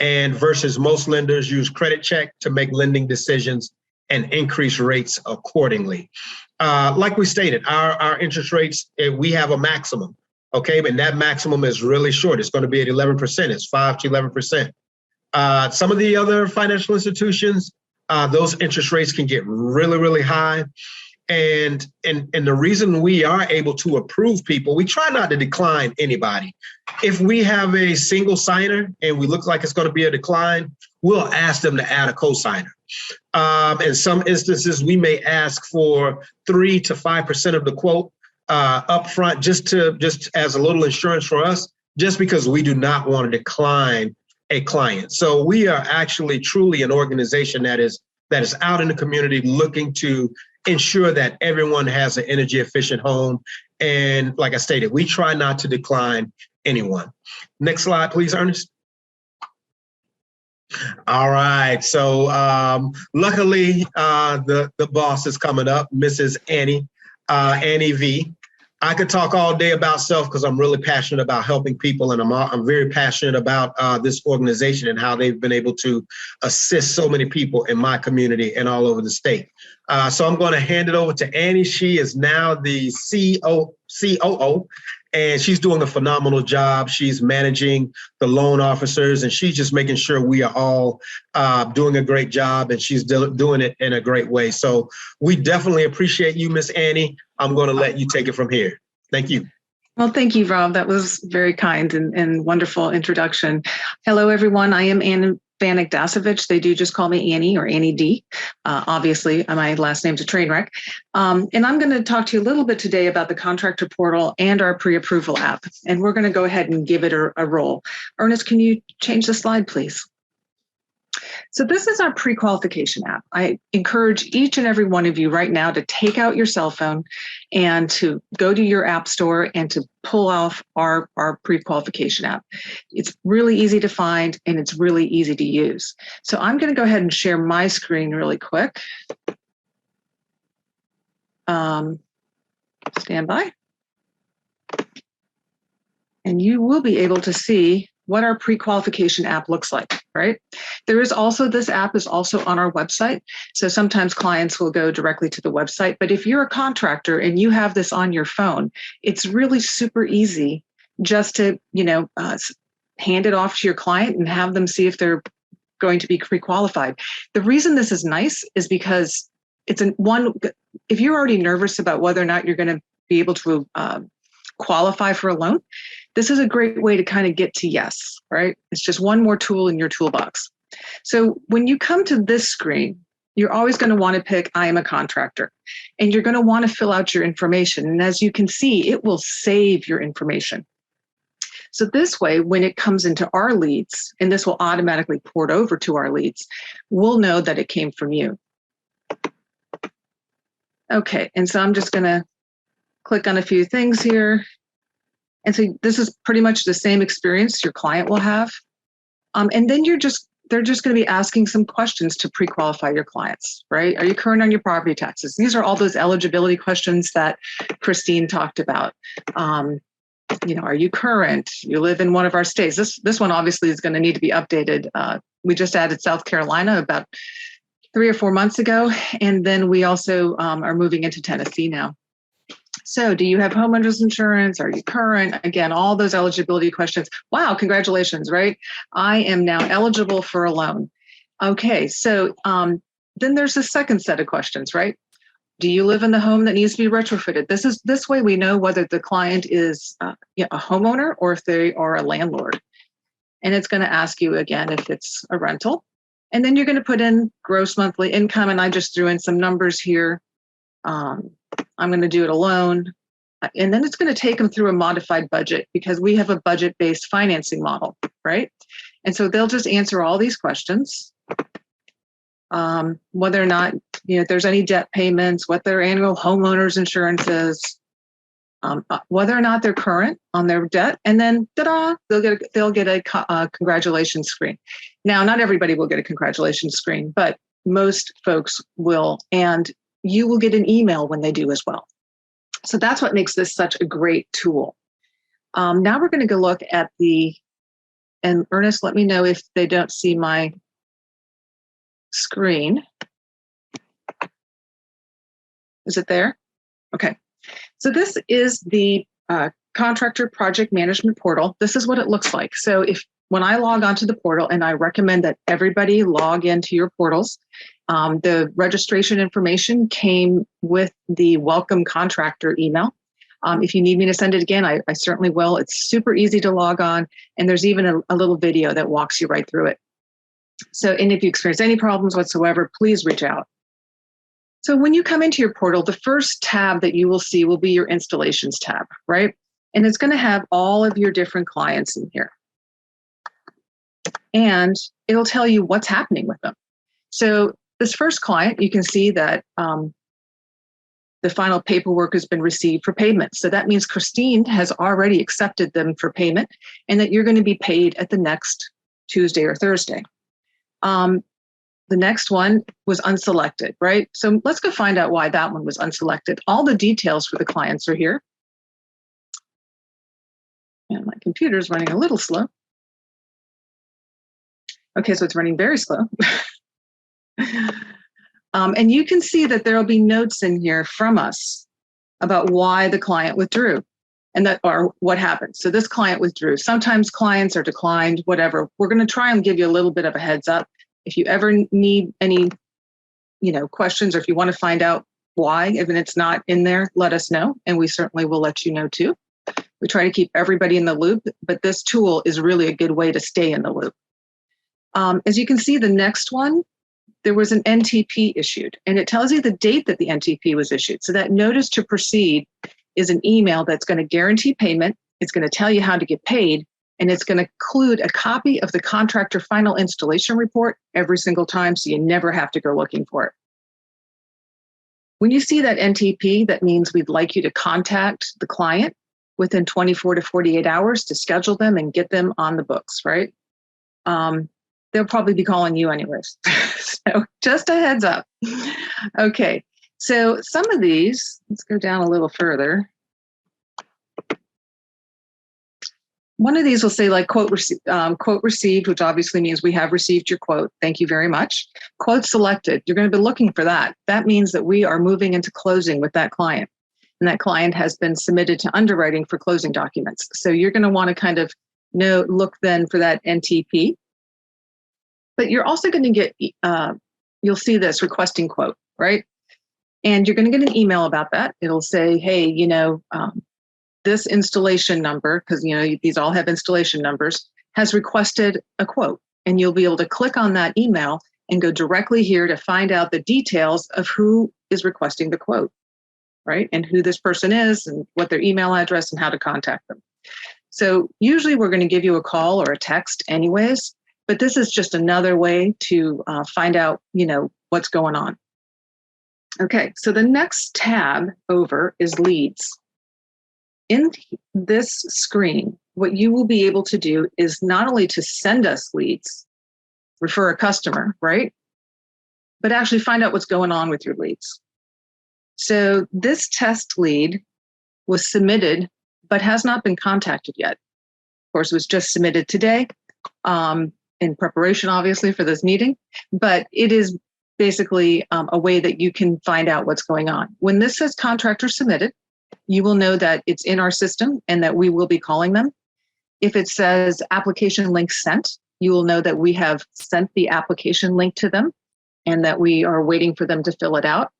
and versus most lenders use credit check to make lending decisions and increase rates accordingly. Like we stated, our interest rates, we have a maximum, okay? But that maximum is really short. It's going to be at 11%. It's 5 to 11%. Some of the other financial institutions, those interest rates can get really, really high. And the reason we are able to approve people, we try not to decline anybody. If we have a single signer and we look like it's going to be a decline, we'll ask them to add a co-signer. In some instances, we may ask for 3 to 5% of the quote upfront, just as a little insurance for us, just because we do not want to decline a client. So we are actually truly an organization that is out in the community looking to ensure that everyone has an energy efficient home. And like I stated, we try not to decline anyone. Next slide, please, Ernest. All right. So luckily, the boss is coming up, Mrs. Annie V. I could talk all day about Self because I'm really passionate about helping people, and I'm very passionate about this organization and how they've been able to assist so many people in my community and all over the state. So I'm going to hand it over to Annie. She is now the COO, and she's doing a phenomenal job. She's managing the loan officers, and she's just making sure we are all doing a great job, and she's doing it in a great way. So we definitely appreciate you, Miss Annie. I'm going to let you take it from here. Thank you. Well, thank you, Rob. That was very kind and wonderful introduction. Hello, everyone. I am Ann Vanek-Dasovich. They do just call me Annie or Annie D. Obviously, my last name's a train wreck. And I'm going to talk to you a little bit today about the contractor portal and our pre-approval app. And we're going to go ahead and give it a roll. Ernest, can you change the slide, please? So this is our pre-qualification app. I encourage each and every one of you right now to take out your cell phone and to go to your app store and to pull off our pre-qualification app. It's really easy to find and it's really easy to use. So I'm going to go ahead and share my screen really quick. Stand by. And you will be able to see what our pre-qualification app looks like, right? There is also, this app is also on our website. So sometimes clients will go directly to the website, but if you're a contractor and you have this on your phone, it's really super easy just to, hand it off to your client and have them see if they're going to be pre-qualified. The reason this is nice is because it's if you're already nervous about whether or not you're going to be able to qualify for a loan, this is a great way to kind of get to yes, right? It's just one more tool in your toolbox. So when you come to this screen, you're always going to want to pick I am a contractor, and you're going to want to fill out your information. And as you can see, it will save your information. So this way, when it comes into our leads, and this will automatically port over to our leads, we'll know that it came from you. Okay, and so I'm just going to click on a few things here. And so this is pretty much the same experience your client will have. And then they're just going to be asking some questions to pre-qualify your clients, right? Are you current on your property taxes? These are all those eligibility questions that Christine talked about. Are you current? You live in one of our states. This one obviously is going to need to be updated. We just added South Carolina about 3 or 4 months ago. And then we also are moving into Tennessee now. So do you have homeowners insurance? Are you current? Again, all those eligibility questions. Wow, congratulations, right? I am now eligible for a loan. Okay, so then there's a second set of questions, right? Do you live in the home that needs to be retrofitted? This way we know whether the client is a homeowner or if they are a landlord. And it's going to ask you again if it's a rental. And then you're going to put in gross monthly income, and I just threw in some numbers here. I'm going to do it alone. And then it's going to take them through a modified budget because we have a budget-based financing model, right? And so they'll just answer all these questions, whether or not if there's any debt payments, what their annual homeowners insurance is, whether or not they're current on their debt, and then ta-da, they'll get a congratulations screen. Now, not everybody will get a congratulations screen, but most folks will, and you will get an email when they do as well. So that's what makes this such a great tool. Now we're going to go look at and Ernest, let me know if they don't see my screen. Is it there? Okay. So this is the Contractor Project Management Portal. This is what it looks like. So when I log onto the portal, and I recommend that everybody log into your portals, the registration information came with the welcome contractor email. If you need me to send it again, I certainly will. It's super easy to log on, and there's even a little video that walks you right through it. So, and if you experience any problems whatsoever, please reach out. So when you come into your portal, the first tab that you will see will be your installations tab, right? And it's going to have all of your different clients in here. And it'll tell you what's happening with them. So this first client, you can see that the final paperwork has been received for payment. So that means Christine has already accepted them for payment, and that you're going to be paid at the next Tuesday or Thursday. The next one was unselected, right? So let's go find out why that one was unselected. All the details for the clients are here. And my computer's running a little slow. Okay, so it's running very slow. And you can see that there will be notes in here from us about why the client withdrew or what happened. So this client withdrew. Sometimes clients are declined, whatever. We're going to try and give you a little bit of a heads up. If you ever need any, questions, or if you want to find out why, if it's not in there, let us know, and we certainly will let you know too. We try to keep everybody in the loop, but this tool is really a good way to stay in the loop. As you can see, the next one, there was an NTP issued, and it tells you the date that the NTP was issued. So that notice to proceed is an email that's going to guarantee payment. It's going to tell you how to get paid, and it's going to include a copy of the contractor final installation report every single time, so you never have to go looking for it. When you see that NTP, that means we'd like you to contact the client within 24 to 48 hours to schedule them and get them on the books, right? They'll probably be calling you anyways. So just a heads up. Okay, so some of these, let's go down a little further. One of these will say like quote received, which obviously means we have received your quote. Thank you very much. Quote selected. You're going to be looking for that. That means that we are moving into closing with that client. And that client has been submitted to underwriting for closing documents. So you're going to want to kind of look then for that NTP. But you're also going to get, you'll see this requesting quote, right? And you're going to get an email about that. It'll say, hey, this installation number, because these all have installation numbers, has requested a quote. And you'll be able to click on that email and go directly here to find out the details of who is requesting the quote, right? And who this person is and what their email address and how to contact them. So usually we're going to give you a call or a text anyways, but this is just another way to find out, what's going on. Okay, so the next tab over is leads. In this screen, what you will be able to do is not only to send us leads, refer a customer, right? But actually find out what's going on with your leads. So this test lead was submitted, but has not been contacted yet. Of course, it was just submitted today in preparation, obviously, for this meeting, but it is basically a way that you can find out what's going on. When this says contractor submitted, you will know that it's in our system and that we will be calling them. If it says application link sent, you will know that we have sent the application link to them and that we are waiting for them to fill it out.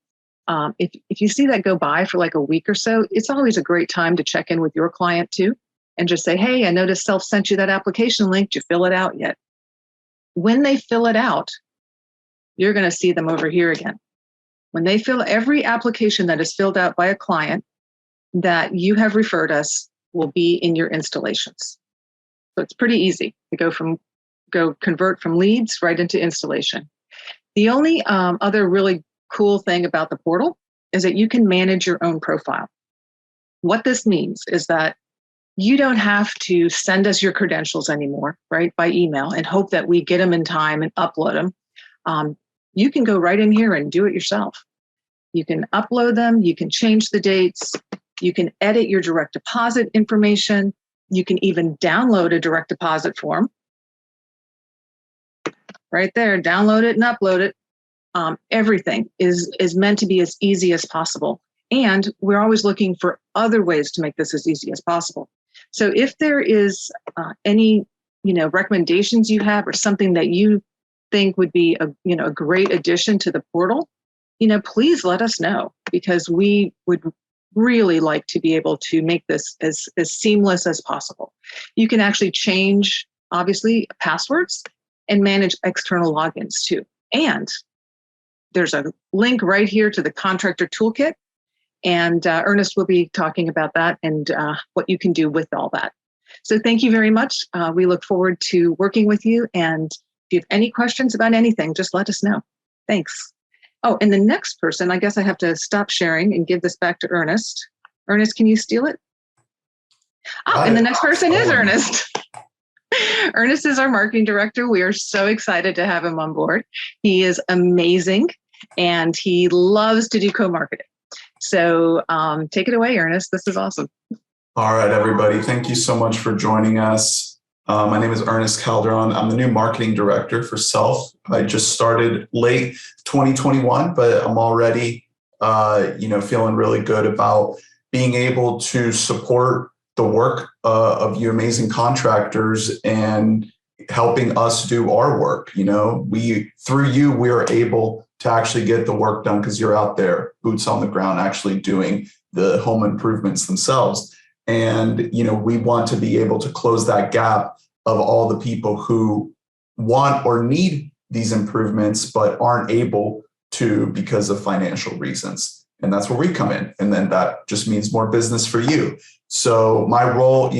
If you see that go by for like a week or so, it's always a great time to check in with your client too and just say, hey, I noticed Self sent you that application link. Did you fill it out yet? When they fill it out, you're going to see them over here again. When they fill every application that is filled out by a client that you have referred us will be in your installations. So it's pretty easy to go convert from leads right into installation. The only other really cool thing about the portal is that you can manage your own profile. What this means is that you don't have to send us your credentials anymore, right, by email and hope that we get them in time and upload them. You can go right in here and do it yourself. You can upload them, you can change the dates, you can edit your direct deposit information, you can even download a direct deposit form. Right there, download it and upload it. Everything is meant to be as easy as possible. And we're always looking for other ways to make this as easy as possible. So if there is any, recommendations you have or something that you think would be a great addition to the portal, please let us know, because we would really like to be able to make this as seamless as possible. You can actually change, obviously, passwords and manage external logins too. And there's a link right here to the Contractor Toolkit, and Ernest will be talking about that and what you can do with all that. So thank you very much. We look forward to working with you, and if you have any questions about anything, just let us know. Thanks. Oh, and the next person, I guess I have to stop sharing and give this back to Ernest. Ernest, can you steal it? Oh, and the next person is Ernest. Ernest is our marketing director. We are so excited to have him on board. He is amazing, and he loves to do co-marketing. So take it away, Ernest. This is awesome. All right, everybody. Thank you so much for joining us. My name is Ernest Calderon. I'm the new marketing director for Self. I just started late 2021, but I'm already, feeling really good about being able to support the work of you amazing contractors and helping us do our work. Through you, we are able to actually get the work done because you're out there, boots on the ground, actually doing the home improvements themselves. And, we want to be able to close that gap of all the people who want or need these improvements, but aren't able to because of financial reasons. And that's where we come in. And then that just means more business for you. So my role,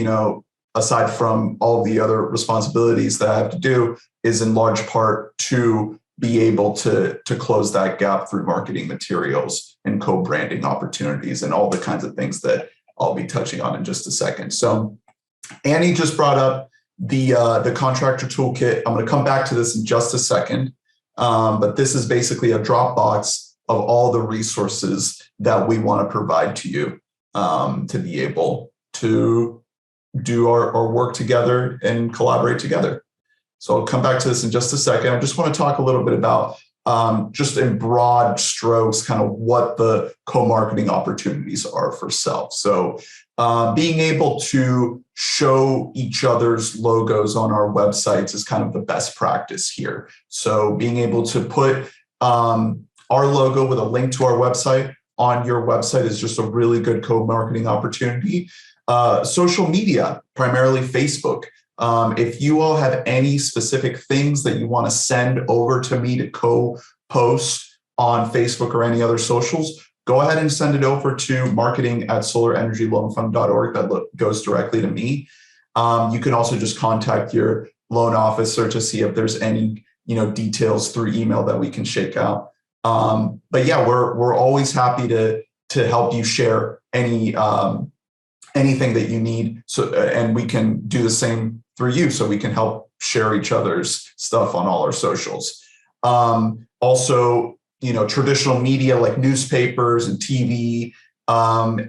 aside from all the other responsibilities that I have to do, is in large part to be able to close that gap through marketing materials and co-branding opportunities and all the kinds of things that I'll be touching on in just a second. So Annie just brought up the contractor toolkit. I'm going to come back to this in just a second, but this is basically a Dropbox of all the resources that we want to provide to you to be able to do our work together and collaborate together. So I'll come back to this in just a second. I just want to talk a little bit about just in broad strokes, kind of what the co-marketing opportunities are for Self. So being able to show each other's logos on our websites is kind of the best practice here. So being able to put our logo with a link to our website on your website is just a really good co-marketing opportunity. Social media, primarily Facebook. If you all have any specific things that you want to send over to me to co-post on Facebook or any other socials, go ahead and send it over to marketing@solarenergyloanfund.org. That goes directly to me. You can also just contact your loan officer to see if there's any details through email that we can shake out. But yeah, we're always happy to help you share anything that you need. So and we can do the same through you, so we can help share each other's stuff on all our socials. Also, traditional media like newspapers and TV,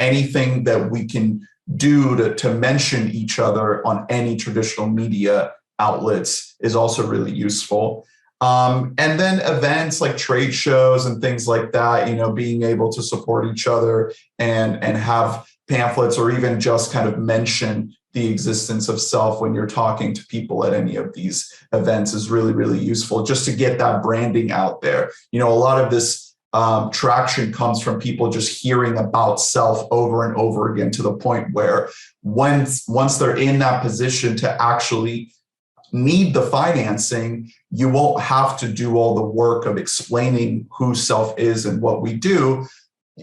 anything that we can do to mention each other on any traditional media outlets is also really useful. And then events like trade shows and things like that, being able to support each other and have pamphlets or even just kind of mention the existence of Self when you're talking to people at any of these events is really, really useful just to get that branding out there. A lot of this traction comes from people just hearing about Self over and over again, to the point where once they're in that position to actually need the financing, you won't have to do all the work of explaining who Self is and what we do.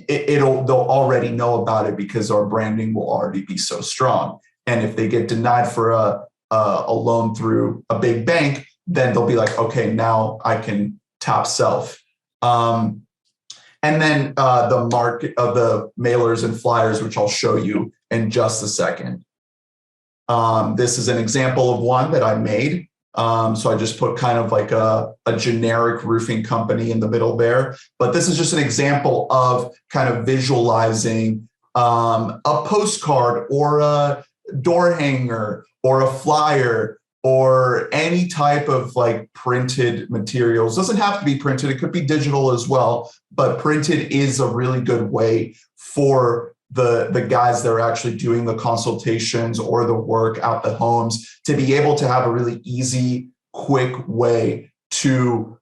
They'll already know about it because our branding will already be so strong. And if they get denied for a loan through a big bank, then they'll be like, okay, now I can tap Self. And then the market of the mailers and flyers, which I'll show you in just a second. This is an example of one that I made. So I just put kind of like a generic roofing company in the middle there. But this is just an example of kind of visualizing a postcard or a door hanger or a flyer or any type of like printed materials. Doesn't have to be printed. It could be digital as well, but printed is a really good way for the guys that are actually doing the consultations or the work out the homes to be able to have a really easy, quick way to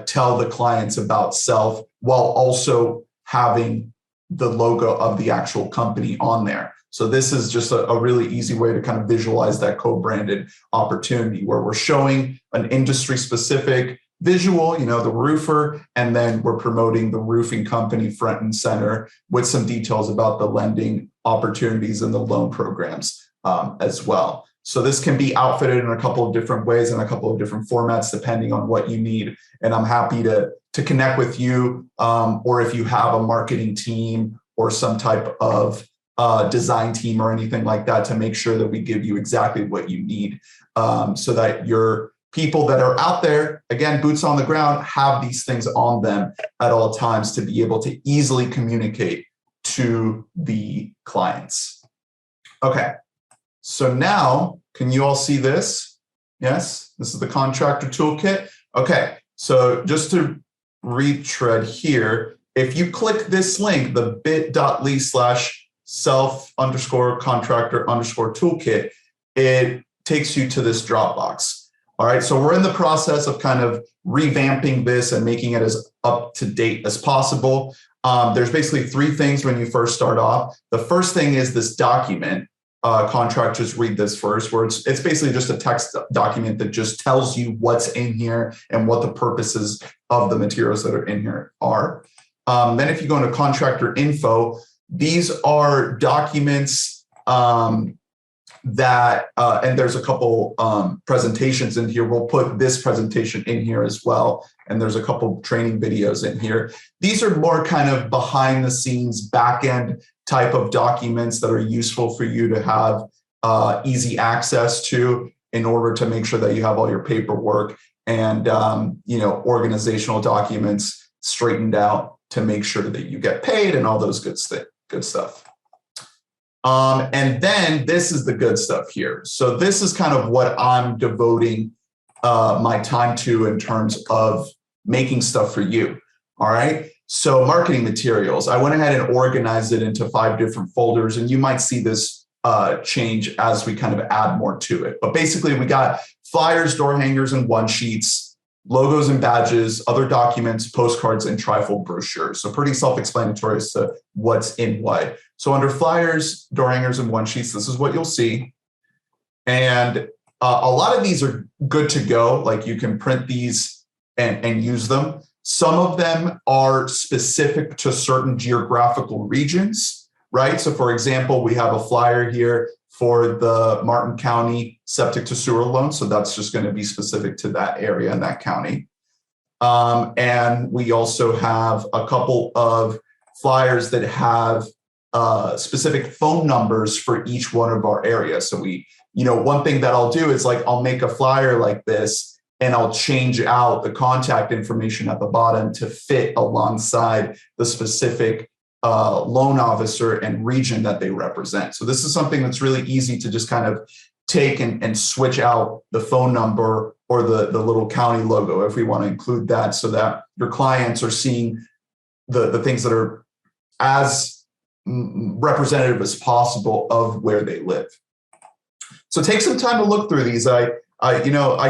tell the clients about Self while also having the logo of the actual company on there. So this is just a really easy way to kind of visualize that co-branded opportunity where we're showing an industry specific visual, the roofer, and then we're promoting the roofing company front and center with some details about the lending opportunities and the loan programs as well. So this can be outfitted in a couple of different ways and a couple of different formats depending on what you need. And I'm happy to connect with you, or if you have a marketing team or some type of design team or anything like that, to make sure that we give you exactly what you need, so that your people that are out there, again, boots on the ground, have these things on them at all times to be able to easily communicate to the clients. Okay, so now can you all see this? Yes, this is the contractor toolkit. Okay, so just to retread here, if you click this link, the bit.ly/self_contractor_toolkit, it takes you to this Dropbox. All right, so we're in the process of kind of revamping this and making it as up to date as possible. There's basically three things when you first start off. The first thing is this document. Contractors read this first, where it's basically just a text document that just tells you what's in here and what the purposes of the materials that are in here are. Then if you go into contractor info, these are documents that, and there's a couple presentations in here. We'll put this presentation in here as well. And there's a couple training videos in here. These are more kind of behind the scenes, back end type of documents that are useful for you to have easy access to in order to make sure that you have all your paperwork and organizational documents straightened out to make sure that you get paid and all those good stuff. And then this is the good stuff here. So this is kind of what I'm devoting my time to in terms of making stuff for you. All right. So marketing materials, I went ahead and organized it into 5 different folders, and you might see this change as we kind of add more to it. But basically we got flyers, door hangers, and one sheets, logos and badges, other documents, postcards, and trifold brochures. So pretty self-explanatory as to what's in what. So under flyers, door hangers, and one sheets, this is what you'll see. And a lot of these are good to go. Like you can print these and use them. Some of them are specific to certain geographical regions, right? So for example, we have a flyer here for the Martin County septic to sewer loan. So that's just going to be specific to that area and that county. And we also have a couple of flyers that have specific phone numbers for each one of our areas. So one thing that I'll do is I'll make a flyer like this and I'll change out the contact information at the bottom to fit alongside the specific loan officer and region that they represent. So this is something that's really easy to just kind of take and switch out the phone number or the little county logo if we want to include that, so that your clients are seeing the things that are as representative as possible of where they live. So take some time to look through these. I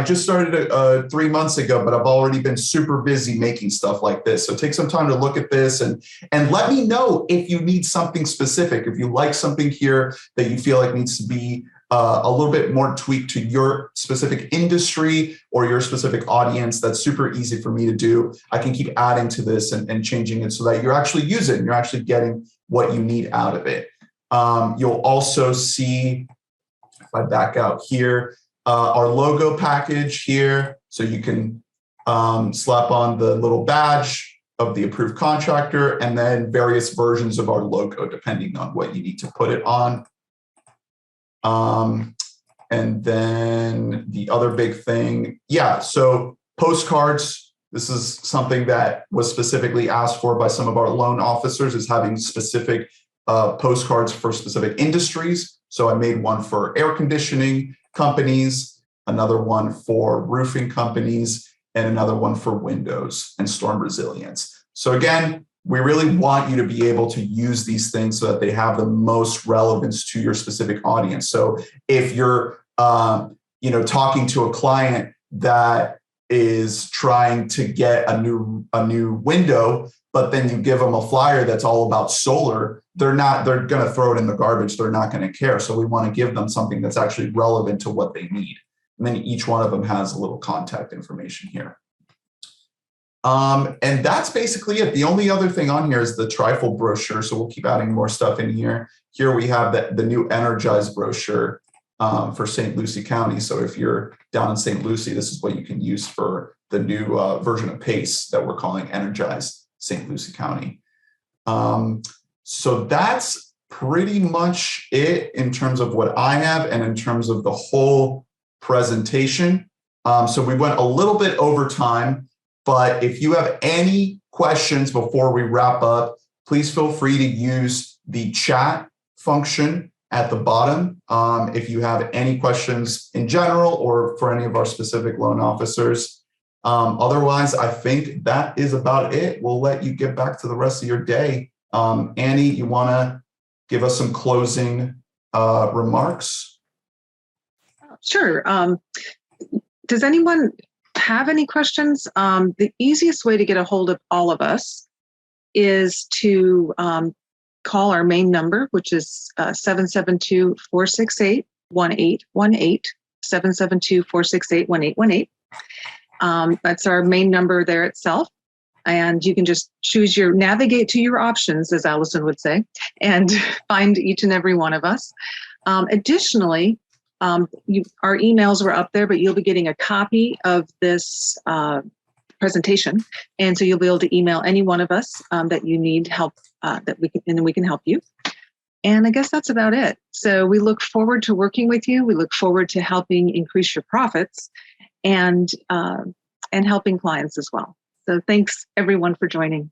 just started 3 months ago, but I've already been super busy making stuff like this. So take some time to look at this and let me know if you need something specific. If you like something here that you feel like needs to be a little bit more tweaked to your specific industry or your specific audience, that's super easy for me to do. I can keep adding to this and changing it so that you're actually using it and you're actually getting what you need out of it. You'll also see, if I back out here, our logo package here. So you can slap on the little badge of the approved contractor and then various versions of our logo, depending on what you need to put it on. And then the other big thing, so postcards. This is something that was specifically asked for by some of our loan officers, is having specific postcards for specific industries. So I made one for air conditioning companies, another one for roofing companies, and another one for windows and storm resilience. So again, we really want you to be able to use these things so that they have the most relevance to your specific audience. So if you're, talking to a client that is trying to get a new window, but then you give them a flyer that's all about solar, they're going to throw it in the garbage. They're not going to care. So we want to give them something that's actually relevant to what they need. And then each one of them has a little contact information here. And that's basically it. The only other thing on here is the trifold brochure. So we'll keep adding more stuff in here. Here we have the new Energized brochure for St. Lucie County. So if you're down in St. Lucie, this is what you can use for the new version of PACE that we're calling Energized St. Lucie County. So that's pretty much it in terms of what I have and in terms of the whole presentation. So we went a little bit over time, but if you have any questions before we wrap up, please feel free to use the chat function at the bottom. If you have any questions in general or for any of our specific loan officers. Otherwise, I think that is about it. We'll let you get back to the rest of your day. Annie, you want to give us some closing remarks? Sure. Does anyone have any questions? The easiest way to get a hold of all of us is to call our main number, which is 772-468-1818, 772-468-1818. That's our main number there itself. And you can just navigate to your options, as Allison would say, and find each and every one of us. Additionally, Our emails were up there, but you'll be getting a copy of this presentation. And so you'll be able to email any one of us that you need help, and then we can help you. And I guess that's about it. So we look forward to working with you. We look forward to helping increase your profits and helping clients as well. So thanks everyone for joining.